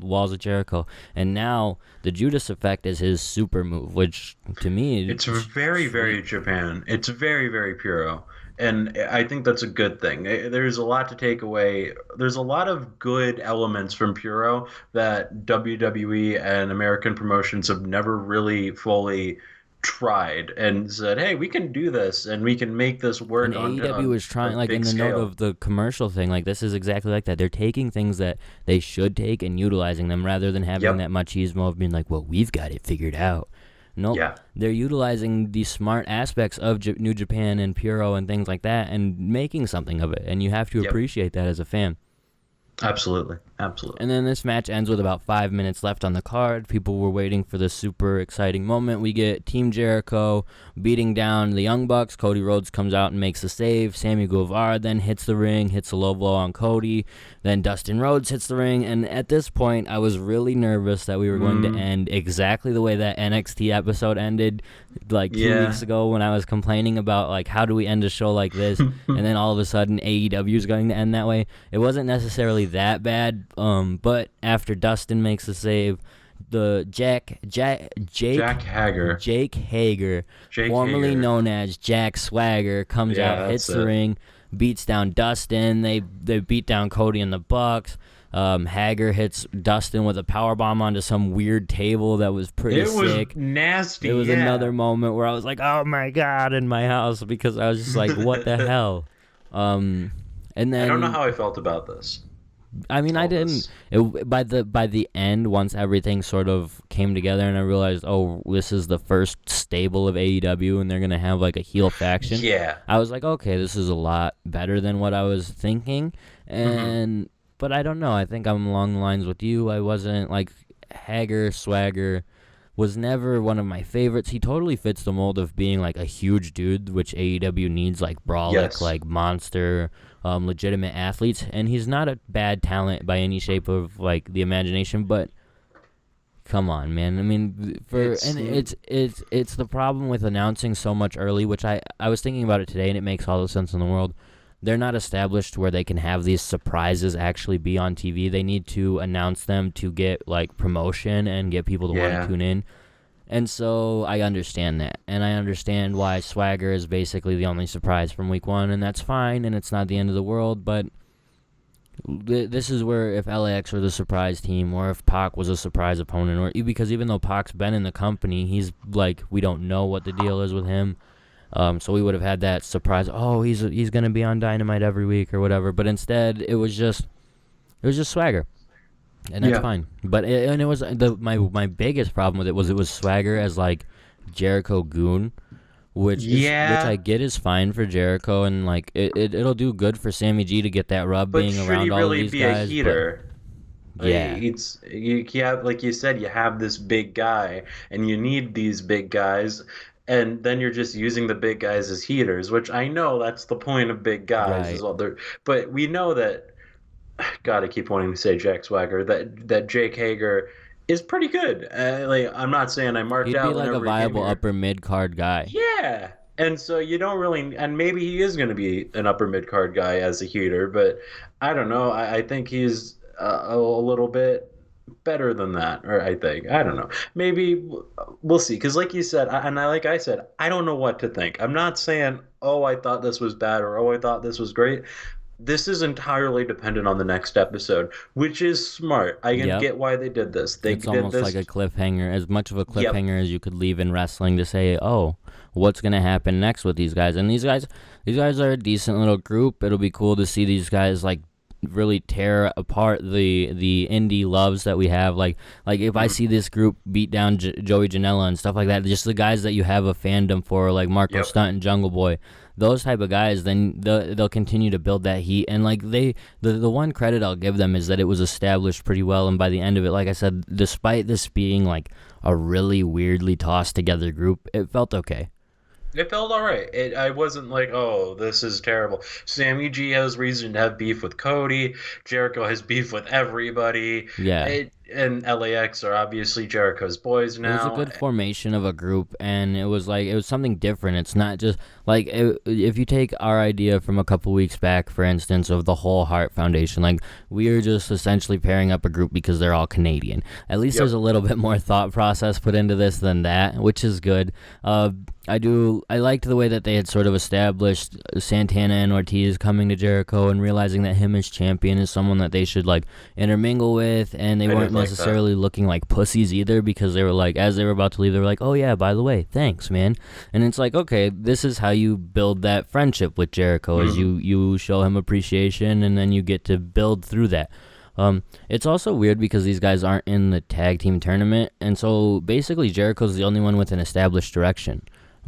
walls of Jericho, and now the Judas effect is his super move, which to me it's very, very Japan. It's very, very Puro. And I think that's a good thing. There's a lot to take away. There's a lot of good elements from Puro that WWE and American promotions have never really fully tried and said, hey, we can do this and we can make this work. And AEW is trying, like in the note of the commercial thing, like this is exactly like that. They're taking things that they should take and utilizing them rather than having that machismo of being like, well, we've got it figured out. Nope. Yeah. They're utilizing the smart aspects of New Japan and Puro and things like that and making something of it. And you have to appreciate that as a fan. Absolutely. And then this match ends with about 5 minutes left on the card. People were waiting for this super exciting moment. We get Team Jericho beating down the Young Bucks. Cody Rhodes comes out and makes the save. Sammy Guevara then hits the ring, hits a low blow on Cody. Then Dustin Rhodes hits the ring. And at this point, I was really nervous that we were going to end exactly the way that NXT episode ended like 2 weeks ago when I was complaining about, like, how do we end a show like this? And then all of a sudden, AEW is going to end that way. It wasn't necessarily that bad. But after Dustin makes the save, the Jake Hager, formerly known as Jack Swagger, comes out, hits the ring, beats down Dustin. They beat down Cody and the Bucks. Hager hits Dustin with a powerbomb onto some weird table that was pretty sick. It was nasty. It was another moment where I was like, oh my God, in my house, because I was just like, what the hell? And then I don't know how I felt about this. I mean, I didn't. By the end, once everything sort of came together, and I realized, oh, this is the first stable of AEW, and they're gonna have like a heel faction. Yeah. I was like, okay, this is a lot better than what I was thinking, and but I don't know. I think I'm along the lines with you. I wasn't like Hager Swagger was never one of my favorites. He totally fits the mold of being like a huge dude, which AEW needs, like brolic, like monster. Legitimate athletes, and he's not a bad talent by any shape of like the imagination, but come on, man. I mean, it's the problem with announcing so much early, which I was thinking about it today, and it makes all the sense in the world. They're not established where they can have these surprises actually be on TV. They need to announce them to get like promotion and get people to want to tune in. And so I understand that, and I understand why Swagger is basically the only surprise from week 1, and that's fine, and it's not the end of the world, but this is where if LAX were the surprise team, or if Pac was a surprise opponent, or because even though Pac's been in the company, he's like, we don't know what the deal is with him, so we would have had that surprise, oh, he's going to be on Dynamite every week or whatever, but instead it was just Swagger. And that's fine, but it was my biggest problem with it was Swagger as like Jericho goon, which I get is fine for Jericho, and like it'll do good for Sammy G to get that rub being around all these guys. A heater? It's you have, like you said, you have this big guy, and you need these big guys. And then you're just using the big guys as heaters, which I know that's the point of big guys as well. But we know that. God, I keep wanting to say Jack Swagger. That Jake Hager is pretty good. Like, I'm not saying I marked out. He'd be like a viable upper mid card guy. Yeah, and so you don't really, and maybe he is going to be an upper mid card guy as a heater, but I don't know. I think he's a little bit better than that, or I don't know. Maybe we'll see. Because like you said, like I said, I don't know what to think. I'm not saying, oh, I thought this was bad, or oh, I thought this was great. This is entirely dependent on the next episode, which is smart. I can get why they did this. It's almost like a cliffhanger, as much of a cliffhanger as you could leave in wrestling to say, oh, what's going to happen next with these guys? And these guys are a decent little group. It'll be cool to see these guys like really tear apart the indie loves that we have. Like if I see this group beat down Joey Janela and stuff like that, just the guys that you have a fandom for, like Marco Stunt and Jungle Boy, those type of guys, then they'll continue to build that heat. And like the one credit I'll give them is that it was established pretty well, and by the end of it, like I said, despite this being like a really weirdly tossed together group, it felt okay. It felt all right. I wasn't like, oh, this is terrible. Sammy G has reason to have beef with Cody. Jericho has beef with everybody. Yeah. And LAX are obviously Jericho's boys It was a now. good formation of a group, and it was something different. It's not just if you take our idea from a couple weeks back, for instance, of the Whole Heart Foundation, like we are just essentially pairing up a group because they're all Canadian. At least there's a little bit more thought process put into this than that, which is good. I liked the way that they had sort of established Santana and Ortiz coming to Jericho and realizing that him as champion is someone that they should like intermingle with, and they weren't necessarily looking like pussies either, because they were like, as they were about to leave, they were like, oh yeah, by the way, thanks, man. And it's like, okay, this is how you build that friendship with Jericho, is you show him appreciation, and then you get to build through that. It's also weird because these guys aren't in the tag team tournament, and so basically Jericho's the only one with an established direction.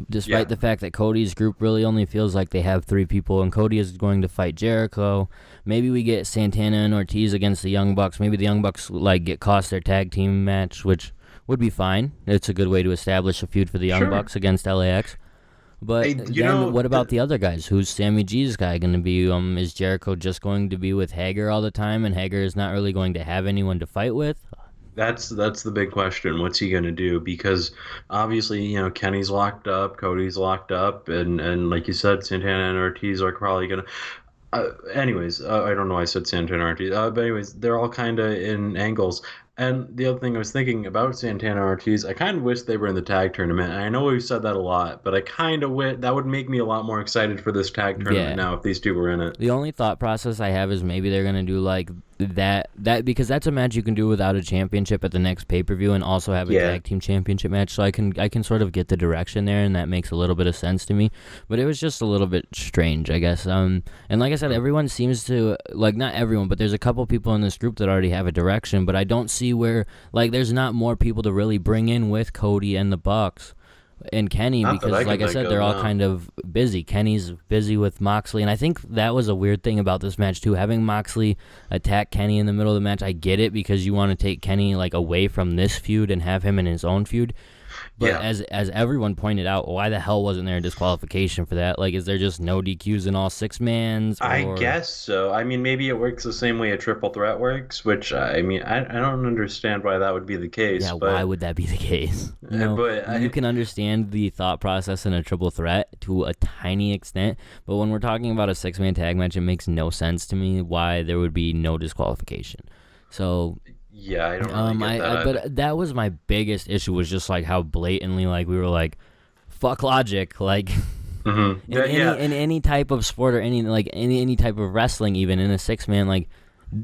Despite the fact that Cody's group really only feels like they have 3 people, and Cody is going to fight Jericho. Maybe we get Santana and Ortiz against the Young Bucks. Maybe the Young Bucks get cost their tag team match, which would be fine. It's a good way to establish a feud for the Young Bucks against LAX. But what about the other guys? Who's Sammy G's guy going to be? Is Jericho just going to be with Hager all the time, and Hager is not really going to have anyone to fight with? That's the big question. What's he going to do? Because obviously, Kenny's locked up, Cody's locked up, and like you said, Santana and Ortiz are probably going to. Anyways, I don't know why I said Santana and Ortiz. But anyways, they're all kind of in angles. And the other thing I was thinking about Santana and Ortiz, I kind of wish they were in the tag tournament. And I know we've said that a lot, but I kind of wish that would make me a lot more excited for this tag tournament now if these two were in it. The only thought process I have is maybe they're gonna do like that because that's a match you can do without a championship at the next pay-per-view, and also have a tag team championship match. So I can sort of get the direction there, and that makes a little bit of sense to me. But it was just a little bit strange, I guess. And like I said, everyone seems to not everyone, but there's a couple people in this group that already have a direction. But I don't see where there's not more people to really bring in with Cody and the Bucks and Kenny, because like I said, they're all kind of busy. Kenny's busy with Moxley, and I think that was a weird thing about this match too, having Moxley attack Kenny in the middle of the match. I get it, because you want to take Kenny away from this feud and have him in his own feud. But as everyone pointed out, why the hell wasn't there a disqualification for that? Is there just no DQs in all 6-mans? I guess so. I mean, maybe it works the same way a triple threat works, which, I mean, I don't understand why that would be the case. Yeah, why would that be the case? You can understand the thought process in a triple threat to a tiny extent, but when we're talking about a 6-man tag match, it makes no sense to me why there would be no disqualification. So... yeah, I don't really get that. But that was my biggest issue, was just how blatantly we were fuck logic, in any type of sport, or any type of wrestling, even in a 6-man,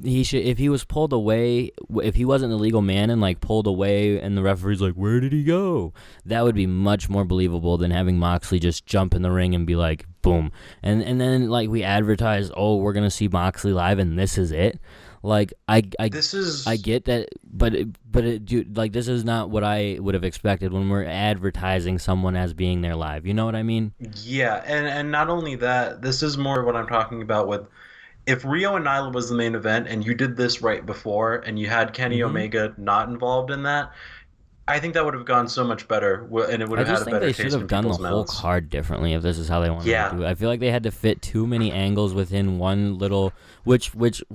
he should, if he was pulled away, if he wasn't the legal man and pulled away, and the referee's where did he go? That would be much more believable than having Moxley just jump in the ring and be boom, and then we advertise, oh, we're gonna see Moxley live, and this is it. I get that, dude, this is not what I would have expected when we're advertising someone as being there live. You know what I mean? Yeah, and not only that, this is more what I'm talking about with, if Rio and Nyla was the main event and you did this right before and you had Kenny Omega not involved in that, I think that would have gone so much better, and it would have had a better taste in people's mouths. I just think they should have done the whole card differently if this is how they wanted to do it. I feel like they had to fit too many angles within one little, which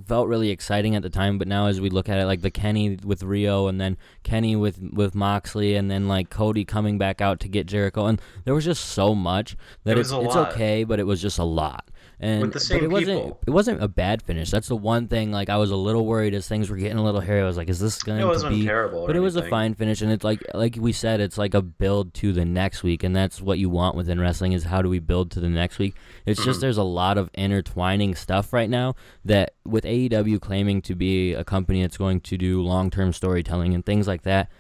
felt really exciting at the time, but now as we look at it, the Kenny with Rio, and then Kenny with Moxley, and then Cody coming back out to get Jericho, and there was just so much that it's okay, but it was just a lot. And with the same people. It wasn't a bad finish. That's the one thing. I was a little worried as things were getting a little hairy. I was is this going to be? It wasn't terrible. But it was a fine finish, and it's like we said, it's a build to the next week, and that's what you want within wrestling, is how do we build to the next week? It's just there's a lot of intertwining stuff right now that, with AEW claiming to be a company that's going to do long-term storytelling and things like that,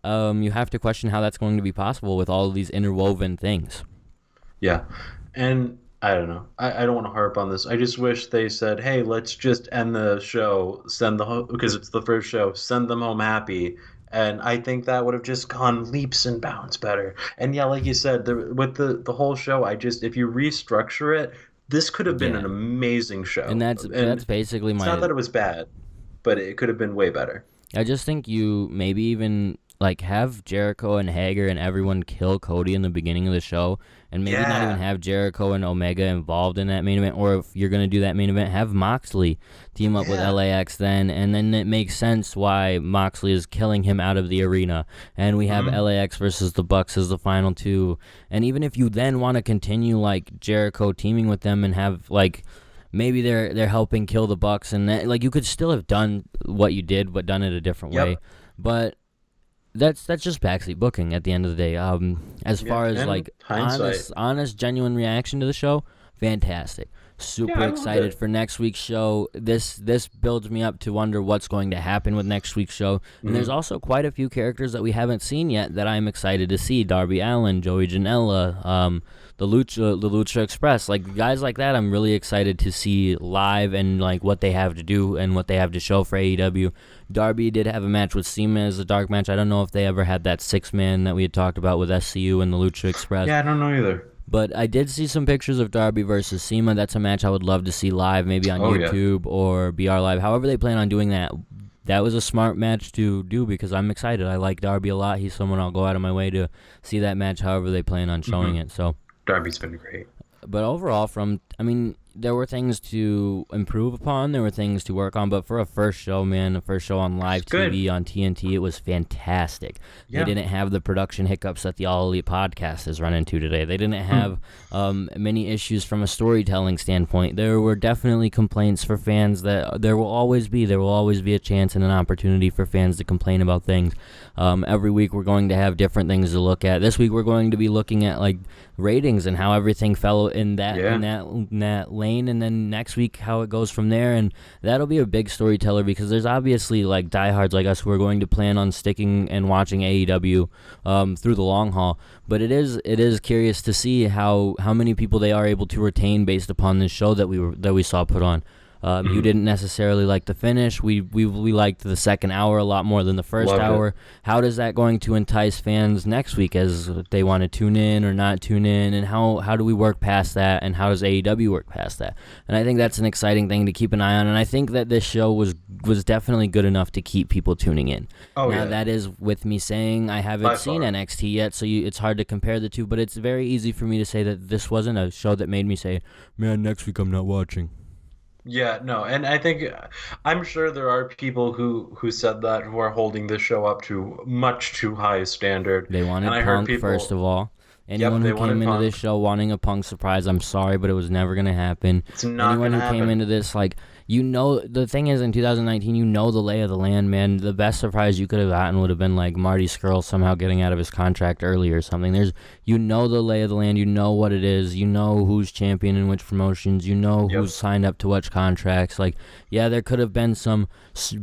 you have to question how that's going to be possible with all of these interwoven things. Yeah, and I don't know. I don't want to harp on this. I just wish they said, hey, let's just end the show, because it's the first show, send them home happy. And I think that would have just gone leaps and bounds better. And yeah, like you said, with the whole show, if you restructure it, this could have been an amazing show. And that's basically it's not that it was bad, but it could have been way better. I just think you maybe even like have Jericho and Hager and everyone kill Cody in the beginning of the show, and maybe not even have Jericho and Omega involved in that main event, or if you're going to do that main event, have Moxley team up with LAX then, and then it makes sense why Moxley is killing him out of the arena, and we have LAX versus the Bucks as the final two, and even if you then want to continue like Jericho teaming with them and have like maybe they're helping kill the Bucks, and that, like you could still have done what you did but done it a different way, but that's just backseat booking at the end of the day. As far as like honest, genuine reaction to the show, fantastic. Super excited for next week's show. This builds me up to wonder what's going to happen with next week's show. And there's also quite a few characters that we haven't seen yet that I'm excited to see. Darby Allin, Joey Janela, the Lucha Express, like guys like that. I'm really excited to see live and like what they have to do and what they have to show for AEW. Darby did have a match with Cena as a dark match. I don't know if they ever had that 6-man that we had talked about with SCU and the Lucha Express. Yeah, I don't know either. But I did see some pictures of Darby versus Cena. That's a match I would love to see live, maybe on YouTube or BR Live. However they plan on doing that, that was a smart match to do because I'm excited. I like Darby a lot. He's someone I'll go out of my way to see that match however they plan on showing it. So Darby's been great. But overall, there were things to improve upon. There were things to work on. But for a first show, on live TV, on TNT, it was fantastic. Yeah. They didn't have the production hiccups that the All Elite podcast has run into today. They didn't have many issues from a storytelling standpoint. There were definitely complaints for fans that there will always be. There will always be a chance and an opportunity for fans to complain about things. Every week we're going to have different things to look at. This week we're going to be looking at like ratings and how everything fell in that lane, and then next week how it goes from there, and that'll be a big storyteller because there's obviously like diehards like us who are going to plan on sticking and watching AEW through the long haul, but it is curious to see how many people they are able to retain based upon this show that we saw put on. You didn't necessarily like the finish. We liked the second hour a lot more than the first hour. How does that going to entice fans next week as they want to tune in or not tune in? And how do we work past that? And how does AEW work past that? And I think that's an exciting thing to keep an eye on. And I think that this show was definitely good enough to keep people tuning in. That is with me saying I haven't seen NXT yet, so it's hard to compare the two. But it's very easy for me to say that this wasn't a show that made me say, man, next week I'm not watching. Yeah, no, and I think I'm sure there are people who said that who are holding this show up to much too high a standard. They wanted Punk, first of all. Anyone who came into this show wanting a Punk surprise, I'm sorry, but it was never going to happen. It's not going to happen. Anyone who came into this, like, the thing is, in 2019, the lay of the land, man. The best surprise you could have gotten would have been, like, Marty Scurll somehow getting out of his contract early or something. The lay of the land, you know what it is, you know who's champion in which promotions, you know who's signed up to which contracts. Like, yeah, there could have been some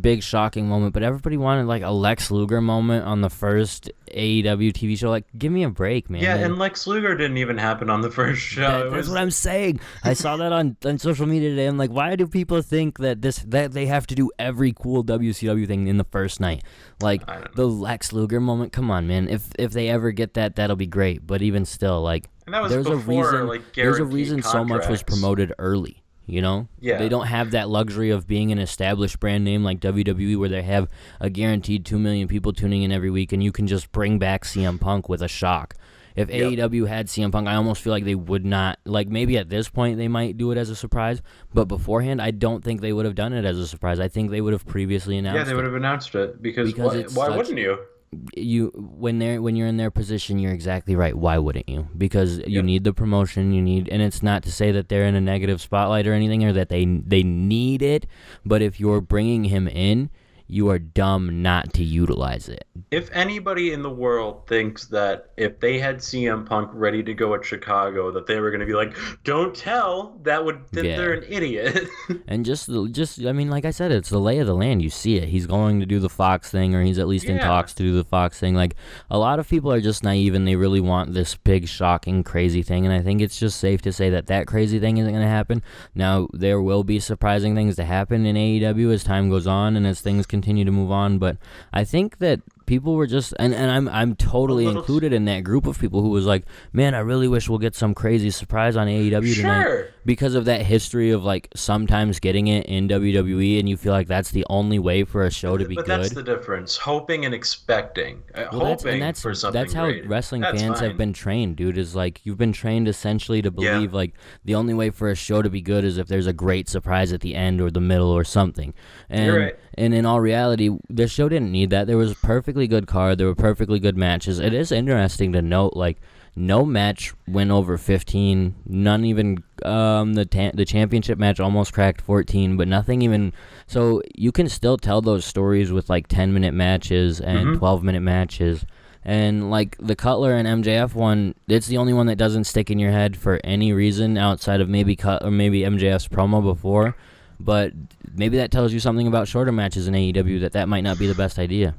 big shocking moment, but everybody wanted, like, a Lex Luger moment on the first AEW TV show. Like, give me a break, man. Yeah, and Lex Luger didn't even happen on the first show. That's what I'm saying. I saw that on social media today. I'm like, why do people think that they have to do every cool WCW thing in the first night? Like, the Lex Luger moment, come on, man. If they ever get that, that'll be great. But even still, like, and that was there's a reason so much was promoted early. You know? Yeah. They don't have that luxury of being an established brand name like WWE where they have a guaranteed 2 million people tuning in every week and you can just bring back CM Punk with a shock. If AEW had CM Punk, I almost feel like they would not, like maybe at this point they might do it as a surprise, but beforehand I don't think they would have done it as a surprise. I think they would have previously announced it. Yeah, they would have announced it because why wouldn't you? When you're in their position, you're exactly right. Why wouldn't you? Because you need the promotion, and it's not to say that they're in a negative spotlight or anything, or that they need it. But if you're bringing him in, you are dumb not to utilize it. If anybody in the world thinks that if they had CM Punk ready to go at Chicago, that they were going to be like, don't tell, then they're an idiot. And just, I mean, like I said, it's the lay of the land. You see it. He's going to do the Fox thing, or he's at least in talks to do the Fox thing. Like, a lot of people are just naive, and they really want this big, shocking, crazy thing, and I think it's just safe to say that crazy thing isn't going to happen. Now, there will be surprising things to happen in AEW as time goes on, and as things continue to move on, but I think that people were just, and I'm totally included in that group of people who was like, man, I really wish we'll get some crazy surprise on AEW tonight, because of that history of like sometimes getting it in WWE, and you feel like that's the only way for a show to be But good. that's the difference. Hoping and expecting. Well, Hoping for something that's how great. wrestling That's fans have fine. been trained, dude. Is like you've been trained essentially to believe like the only way for a show to be good is if there's a great surprise at the end or the middle or something. And You're right. and in all reality, this show didn't need that. There was a perfectly good card. There were perfectly good matches. It is interesting to note like no match went over 15. None even the championship match almost cracked 14, but nothing even. So you can still tell those stories with like 10-minute matches and 12-minute matches. And like the Cutler and MJF one, it's the only one that doesn't stick in your head for any reason outside of maybe maybe MJF's promo before. But maybe that tells you something about shorter matches in AEW that might not be the best idea.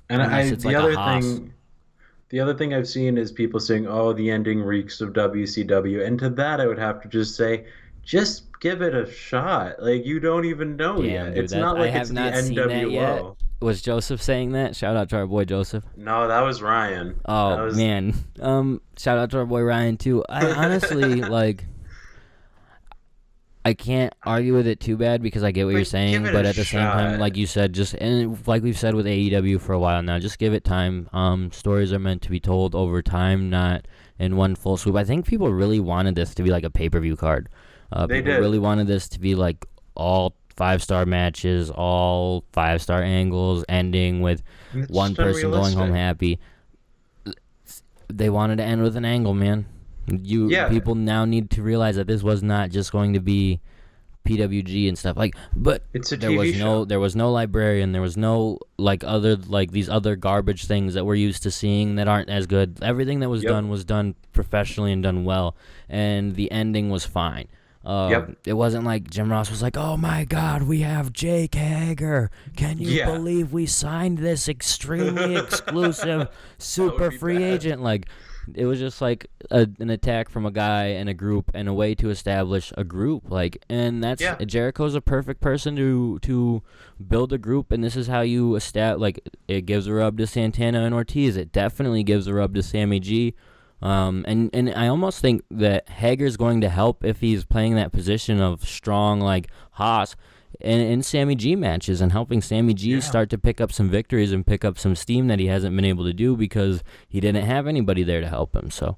And the other thing I've seen is people saying, "Oh, the ending reeks of WCW," and to that I would have to just say, just give it a shot. Like you don't even know yet. Dude, it's not like it's the NWO. Was Joseph saying that? Shout out to our boy Joseph. No, that was Ryan. Oh man, shout out to our boy Ryan too. I honestly like. I can't argue with it too bad because I get what you're saying, but at the same time, like you said, and like we've said with AEW for a while now, just give it time. Stories are meant to be told over time, not in one full swoop. I think people really wanted this to be like a pay-per-view card. They people did. really wanted this to be like all 5-star matches, all 5-star angles, ending with one person going home happy. They wanted to end with an angle, man. People now need to realize that this was not just going to be PWG and stuff but it's a TV show. There was no librarian, there was no these other garbage things that we're used to seeing that aren't as good. Everything that was done professionally and done well, and the ending was fine. It wasn't like Jim Ross was like, "Oh my God, we have Jake Hager. Can you believe we signed this extremely exclusive super free agent?" Like, it was just like an attack from a guy and a group and a way to establish a group. Like, and that's Jericho's a perfect person to build a group, and this is how you establish. Like, it gives a rub to Santana and Ortiz. It definitely gives a rub to Sammy G. And I almost think that Hager's going to help if he's playing that position of strong like Haas in Sammy G matches and helping Sammy G start to pick up some victories and pick up some steam that he hasn't been able to do because he didn't have anybody there to help him. So,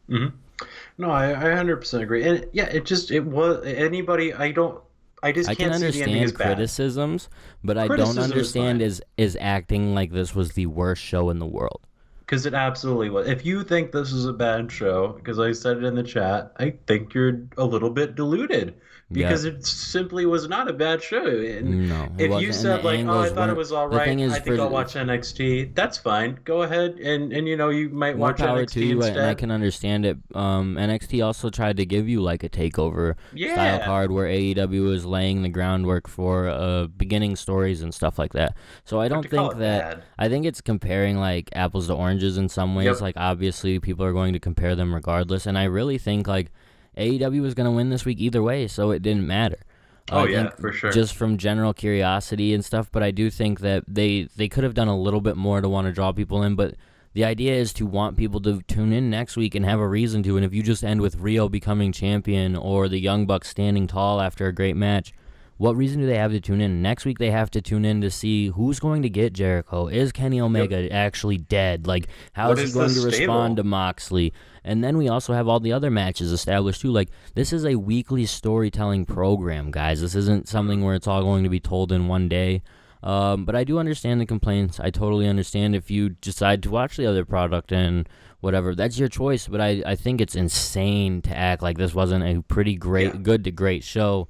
no, I 100% agree. And it was anybody. I just I can't can see the ending as understand bad. criticisms, but I don't understand is acting like this was the worst show in the world. Because it absolutely was. If you think this is a bad show, because I said it in the chat, I think you're a little bit deluded. Because it simply was not a bad show. And no, if you said like, "Oh, I thought it was all right. I think I'll watch NXT," that's fine. Go ahead, and you might watch NXT instead. And I can understand it. NXT also tried to give you like a takeover style card where AEW was laying the groundwork for beginning stories and stuff like that. So I don't think that. I think it's comparing like apples to oranges in some ways. Like, obviously people are going to compare them regardless, and I really think like AEW was going to win this week either way, so it didn't matter. For sure. Just from general curiosity and stuff, but I do think that they could have done a little bit more to want to draw people in, but the idea is to want people to tune in next week and have a reason to, and if you just end with Rio becoming champion or the Young Bucks standing tall after a great match, what reason do they have to tune in? Next week they have to tune in to see who's going to get Jericho. Is Kenny Omega actually dead? Like, how is he going to respond to Moxley? And then we also have all the other matches established too. Like, this is a weekly storytelling program, guys. This isn't something where it's all going to be told in one day. But I do understand the complaints. I totally understand if you decide to watch the other product and whatever. That's your choice. But I think it's insane to act like this wasn't a pretty great, good to great show.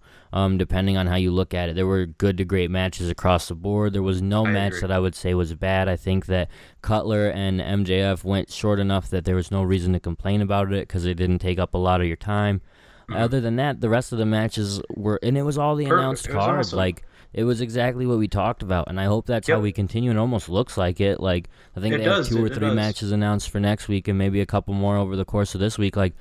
Depending on how you look at it. There were good to great matches across the board. There was no match that I would say was bad. I think that Cutler and MJF went short enough that there was no reason to complain about it because it didn't take up a lot of your time. Other than that, the rest of the matches were, and it was all the announced card. Awesome. Like, it was exactly what we talked about, and I hope that's how we continue. It almost looks like it. Like, I think they have 2 or 3 matches announced for next week and maybe a couple more over the course of this week. Like,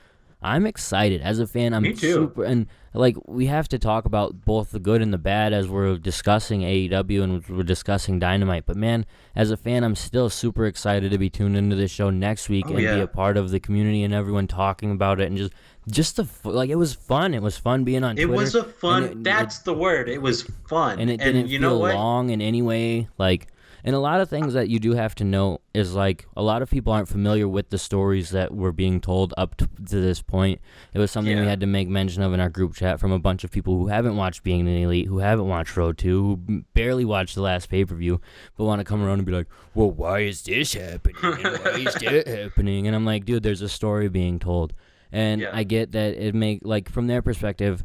I'm excited as a fan. I'm Me too. super, and like we have to talk about both the good and the bad as we're discussing AEW and we're discussing Dynamite. But man, as a fan, I'm still super excited to be tuned into this show next week and be a part of the community and everyone talking about it and just like it was fun. It was fun being on Twitter. It was a fun. That's the word. It was fun, and it didn't feel long in any way. Like, and a lot of things that you do have to know is like a lot of people aren't familiar with the stories that were being told up to this point. It was something we had to make mention of in our group chat from a bunch of people who haven't watched Being an Elite, who haven't watched Road 2, who barely watched the last pay-per-view, but want to come around and be like, well, why is this happening? And why is that happening? And I'm like, dude, there's a story being told. And I get that like from their perspective,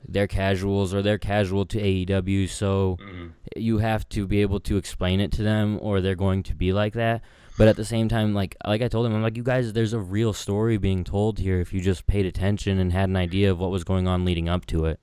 they're casuals or they're casual to AEW, so you have to be able to explain it to them or they're going to be like that. But at the same time, like I told them, I'm like, you guys, there's a real story being told here if you just paid attention and had an idea of what was going on leading up to it.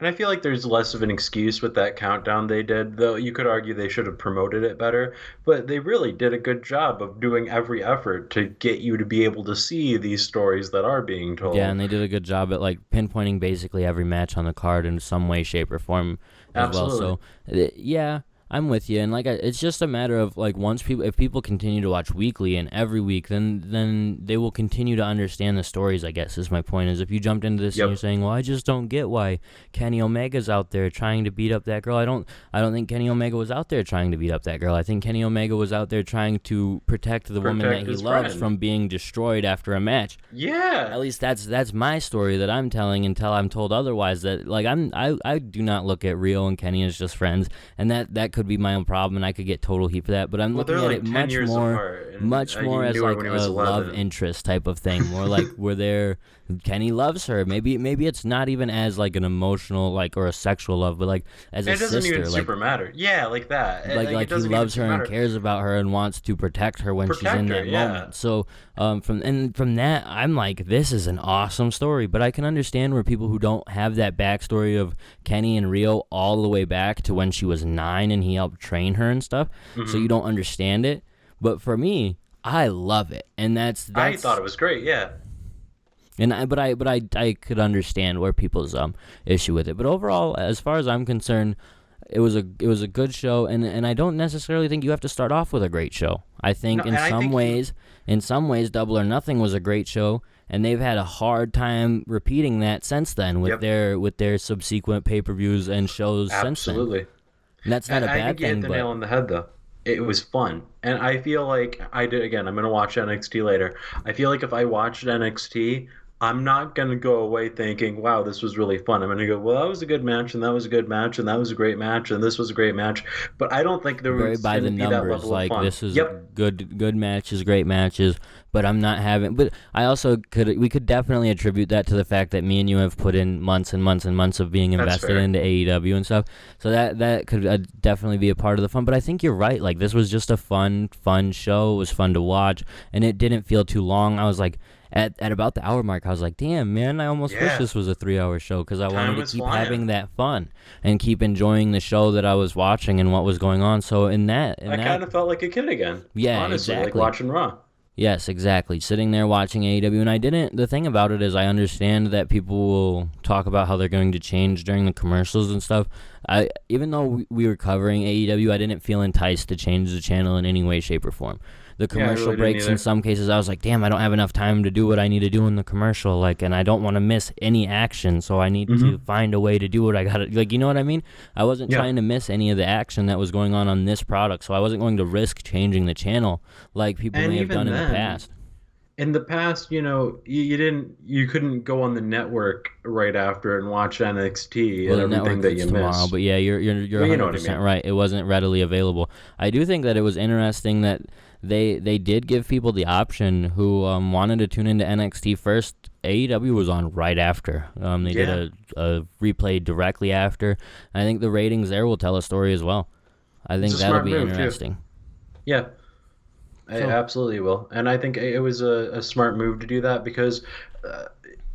And I feel like there's less of an excuse with that countdown they did, though you could argue they should have promoted it better. But they really did a good job of doing every effort to get you to be able to see these stories that are being told. Yeah, and they did a good job at like pinpointing basically every match on the card in some way, shape, or form as well. So, yeah, I'm with you, and like it's just a matter of like if people continue to watch weekly and every week, then they will continue to understand the stories. I guess is my point. Is if you jumped into this and you're saying, well, I just don't get why Kenny Omega's out there trying to beat up that girl. I don't think Kenny Omega was out there trying to beat up that girl. I think Kenny Omega was out there trying to protect the woman that he loves from being destroyed after a match. Yeah. At least that's my story that I'm telling until I'm told otherwise. That like I do not look at Rio and Kenny as just friends, and that could be my own problem, and I could get total heat for that. But I'm looking at it much more as like a love interest type of thing, more like where Kenny loves her. Maybe it's not even as like an emotional like or a sexual love, but like as a sister. It doesn't even super matter. Yeah, like that. Like he loves her and cares about her and wants to protect her when she's in that moment. So from that, I'm like, this is an awesome story. But I can understand where people who don't have that backstory of Kenny and Rio all the way back to when she was 9 and he helped train her and stuff, so you don't understand it. But for me, I love it, and that's I thought it was great. Yeah. And I could understand where people's issue with it. But overall, as far as I'm concerned, it was a good show, and I don't necessarily think you have to start off with a great show. I think in some ways, Double or Nothing was a great show, and they've had a hard time repeating that since then with their subsequent pay-per-views and shows since then. Absolutely. And that's not a bad thing. I think you hit the nail on the head, though. It was fun. And I feel like I'm going to watch NXT later. I feel like if I watched NXT, I'm not going to go away thinking, wow, this was really fun. I'm going to go, well, that was a good match, and that was a good match, and that was a great match, and this was a great match. But I don't think there was going to be that level of fun. This is good matches, great matches, but I'm not having... But I also we could definitely attribute that to the fact that me and you have put in months and months and months of being invested into AEW and stuff. So that could definitely be a part of the fun. But I think you're right. Like, this was just a fun show. It was fun to watch, and it didn't feel too long. I was like... At about the hour mark, I was like, damn, man, I almost wish this was a 3-hour show because I wanted to keep having that fun and keep enjoying the show that I was watching and what was going on. So I kind of felt like a kid again. Yeah, honestly, exactly. Like watching Raw. Yes, exactly. Sitting there watching AEW, and the thing about it is I understand that people will talk about how they're going to change during the commercials and stuff. Even though we were covering AEW, I didn't feel enticed to change the channel in any way, shape, or form. The commercial breaks in some cases, I was like, damn, I don't have enough time to do what I need to do in the commercial, like, and I don't want to miss any action, so I need to find a way to do what I gotta, like, you know what I mean? I wasn't trying to miss any of the action that was going on this product, so I wasn't going to risk changing the channel like people may have done in the past. In the past, you couldn't go on the network right after and watch NXT and everything that you missed. But yeah, you're 100% right. It wasn't readily available. I do think that it was interesting that they did give people the option who wanted to tune into NXT first. AEW was on right after. They did a replay directly after. I think the ratings there will tell a story as well. I think that'll be interesting. Too. Yeah. I absolutely will. And I think it was a smart move to do that because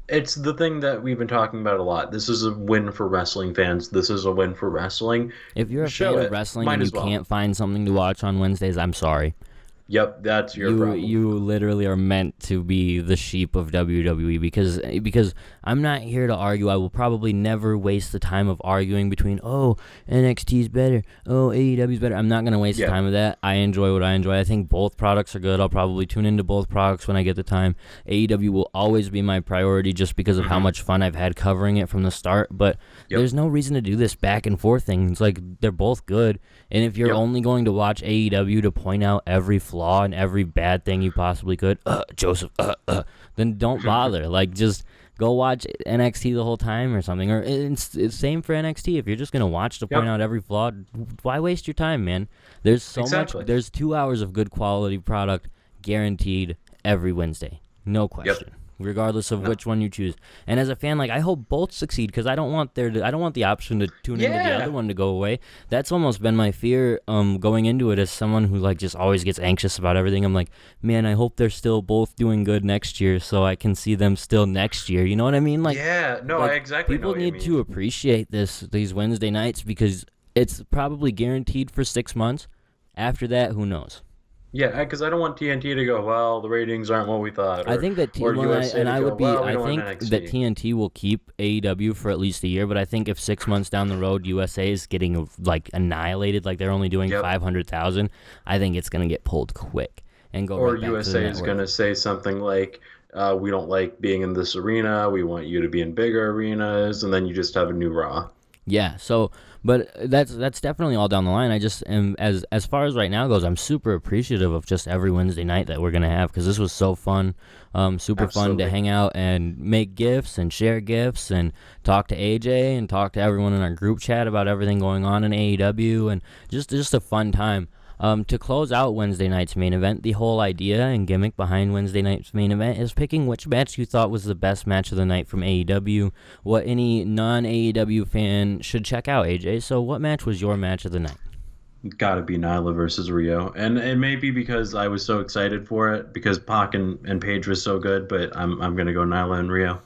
it's the thing that we've been talking about a lot. This is a win for wrestling fans. This is a win for wrestling. If you're a fan of wrestling and you can't find something to watch on Wednesdays, I'm sorry. Yep, that's your problem. You literally are meant to be the sheep of WWE because I'm not here to argue. I will probably never waste the time of arguing between NXT's better, AEW's better. I'm not gonna waste the time of that. I enjoy what I enjoy. I think both products are good. I'll probably tune into both products when I get the time. AEW will always be my priority just because of how much fun I've had covering it from the start. But there's no reason to do this back and forth thing. It's like they're both good, and if you're only going to watch AEW to point out every flaw and every bad thing you possibly could, Joseph, then don't bother. Like, just go watch NXT the whole time or something. Or it's same for NXT. If you're just gonna watch to point out every flaw, why waste your time, man? There's so much. There's 2 hours of good quality product guaranteed every Wednesday, no question. Regardless of which one you choose. And as a fan, like, I hope both succeed because I don't want the option to tune into the other one to go away. That's almost been my fear going into it as someone who like just always gets anxious about everything. I'm like, man, I hope they're still both doing good next year so I can see them still next year. You know what I mean? Like, I exactly know what you mean. People need to appreciate these Wednesday nights because it's probably guaranteed for 6 months. After that, who knows? Yeah, because I don't want TNT to go, well, the ratings aren't what we thought. I think that that TNT will keep AEW for at least a year, but I think if 6 months down the road USA is getting like annihilated, like they're only doing 500,000, I think it's gonna get pulled quick and go. Or right back USA to the is gonna say something like, we don't like being in this arena, we want you to be in bigger arenas, and then you just have a new Raw. Yeah, so, but that's definitely all down the line. I just am, as far as right now goes, I'm super appreciative of just every Wednesday night that we're going to have because this was so fun, super fun to hang out and make gifts and share gifts and talk to AJ and talk to everyone in our group chat about everything going on in AEW and just a fun time. To close out Wednesday night's main event, the whole idea and gimmick behind Wednesday night's main event is picking which match you thought was the best match of the night from AEW, what any non-AEW fan should check out, AJ. So what match was your match of the night? Gotta be Nyla versus Rio. And it may be because I was so excited for it, because Pac and Paige was so good, but I'm going to go Nyla and Rio.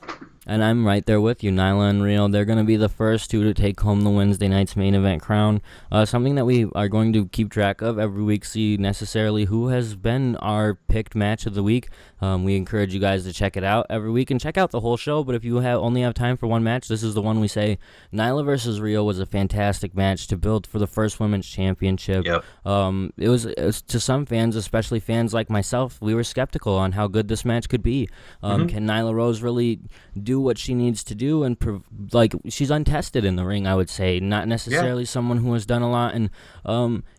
And I'm right there with you, Nyla and Rio. They're going to be the first two to take home the Wednesday night's main event crown. Something that we are going to keep track of every week, see necessarily who has been our picked match of the week. We encourage you guys to check it out every week and check out the whole show. But if you only have time for one match, this is the one we say. Nyla versus Rio was a fantastic match to build for the first women's championship. Yep. It was to some fans, especially fans like myself, we were skeptical on how good this match could be. Can Nyla Rose really do what she needs to do? And she's untested in the ring, I would say. Not necessarily someone who has done a lot. And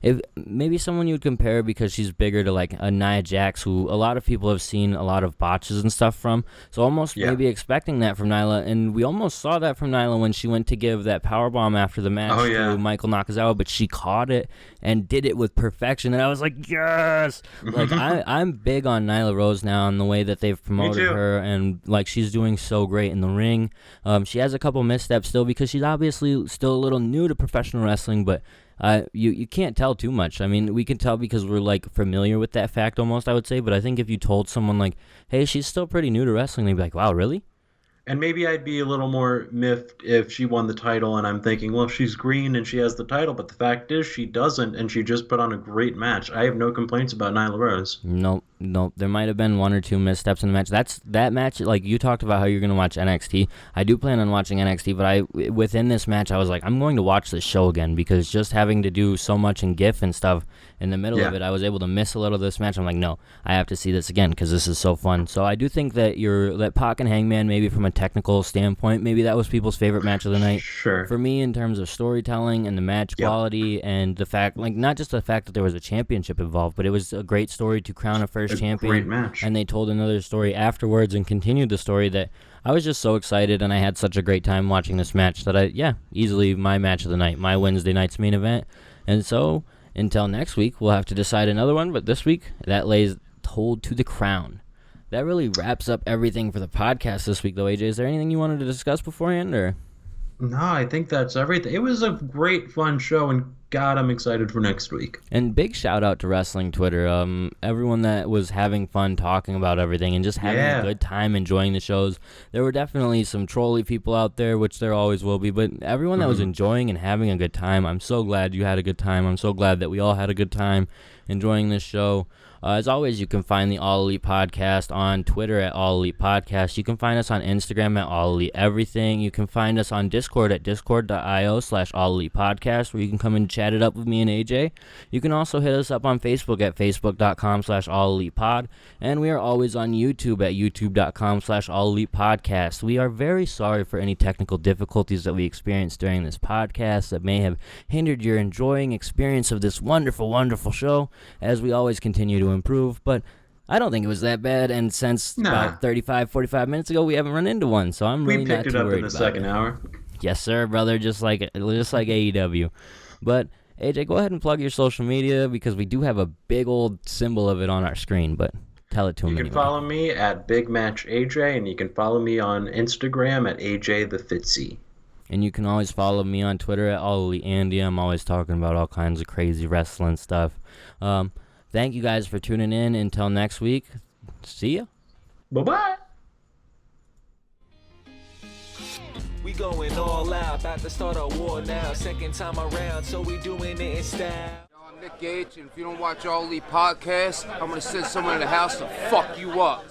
if maybe someone you would compare because she's bigger to like a Nia Jax, who a lot of people have seen a lot of botches and stuff from. So almost maybe expecting that from Nyla. And we almost saw that from Nyla when she went to give that powerbomb after the match to Michael Nakazawa, but she caught it and did it with perfection. And I was like, yes! Like, I'm big on Nyla Rose now and the way that they've promoted her. And like, she's doing so great in the ring. She has a couple missteps still because she's obviously still a little new to professional wrestling, but you can't tell too much. I mean, we can tell because we're like familiar with that fact almost, I would say, but I think if you told someone like, hey, she's still pretty new to wrestling, they'd be like, wow, really? And maybe I'd be a little more miffed if she won the title and I'm thinking, well, she's green and she has the title, but the fact is she doesn't, and she just put on a great match. I have no complaints about Nyla Rose. Nope. There might have been one or two missteps in the match. That match, like you talked about how you're going to watch NXT. I do plan on watching NXT, but within this match, I was like, I'm going to watch this show again because just having to do so much in GIF and stuff in the middle of it, I was able to miss a little of this match. I'm like, no, I have to see this again because this is so fun. So I do think that Pac and Hangman, maybe from a technical standpoint, maybe that was people's favorite match of the night. Sure. For me, in terms of storytelling and the match quality and the fact, like not just the fact that there was a championship involved, but it was a great story to crown a first champion. Great match. And they told another story afterwards and continued the story that I was just so excited, and I had such a great time watching this match that easily my match of the night, my Wednesday night's main event. And so until next week, we'll have to decide another one, but this week that lays hold to the crown. That really wraps up everything for the podcast this week, though, AJ. Is there anything you wanted to discuss beforehand, or? No, I think that's everything. It was a great, fun show, and God, I'm excited for next week. And big shout out to Wrestling Twitter. Everyone that was having fun talking about everything and just having a good time enjoying the shows. There were definitely some trolly people out there, which there always will be, but everyone that was enjoying and having a good time, I'm so glad you had a good time. I'm so glad that we all had a good time enjoying this show. As always, you can find the All Elite Podcast on Twitter at All Elite Podcast. You can find us on Instagram at All Elite Everything. You can find us on Discord at discord.io/All Elite Podcast, where you can come and chat it up with me and AJ. You can also hit us up on Facebook at facebook.com/All Elite Pod. And we are always on YouTube at youtube.com/All Elite Podcast. We are very sorry for any technical difficulties that we experienced during this podcast that may have hindered your enjoying experience of this wonderful, wonderful show, as we always continue to improve, but I don't think it was that bad, and since about 35, 45 minutes ago, we haven't run into one, so I'm really not too worried about it. We picked it up in the second hour. Yes, sir, brother, just like AEW. But, AJ, go ahead and plug your social media, because we do have a big old symbol of it on our screen, but tell it to them anyway. You can follow me at Big Match AJ, and you can follow me on Instagram at AJ the Fitzy. And you can always follow me on Twitter at All Elite Andy. I'm always talking about all kinds of crazy wrestling stuff. Thank you guys for tuning in. Until next week, see ya. Bye-bye. We going all out, about to start a war now. Second time around, so we doing it in style. I'm Nick Gage, and if you don't watch All Elite Podcasts, I'm gonna send someone in the house to fuck you up.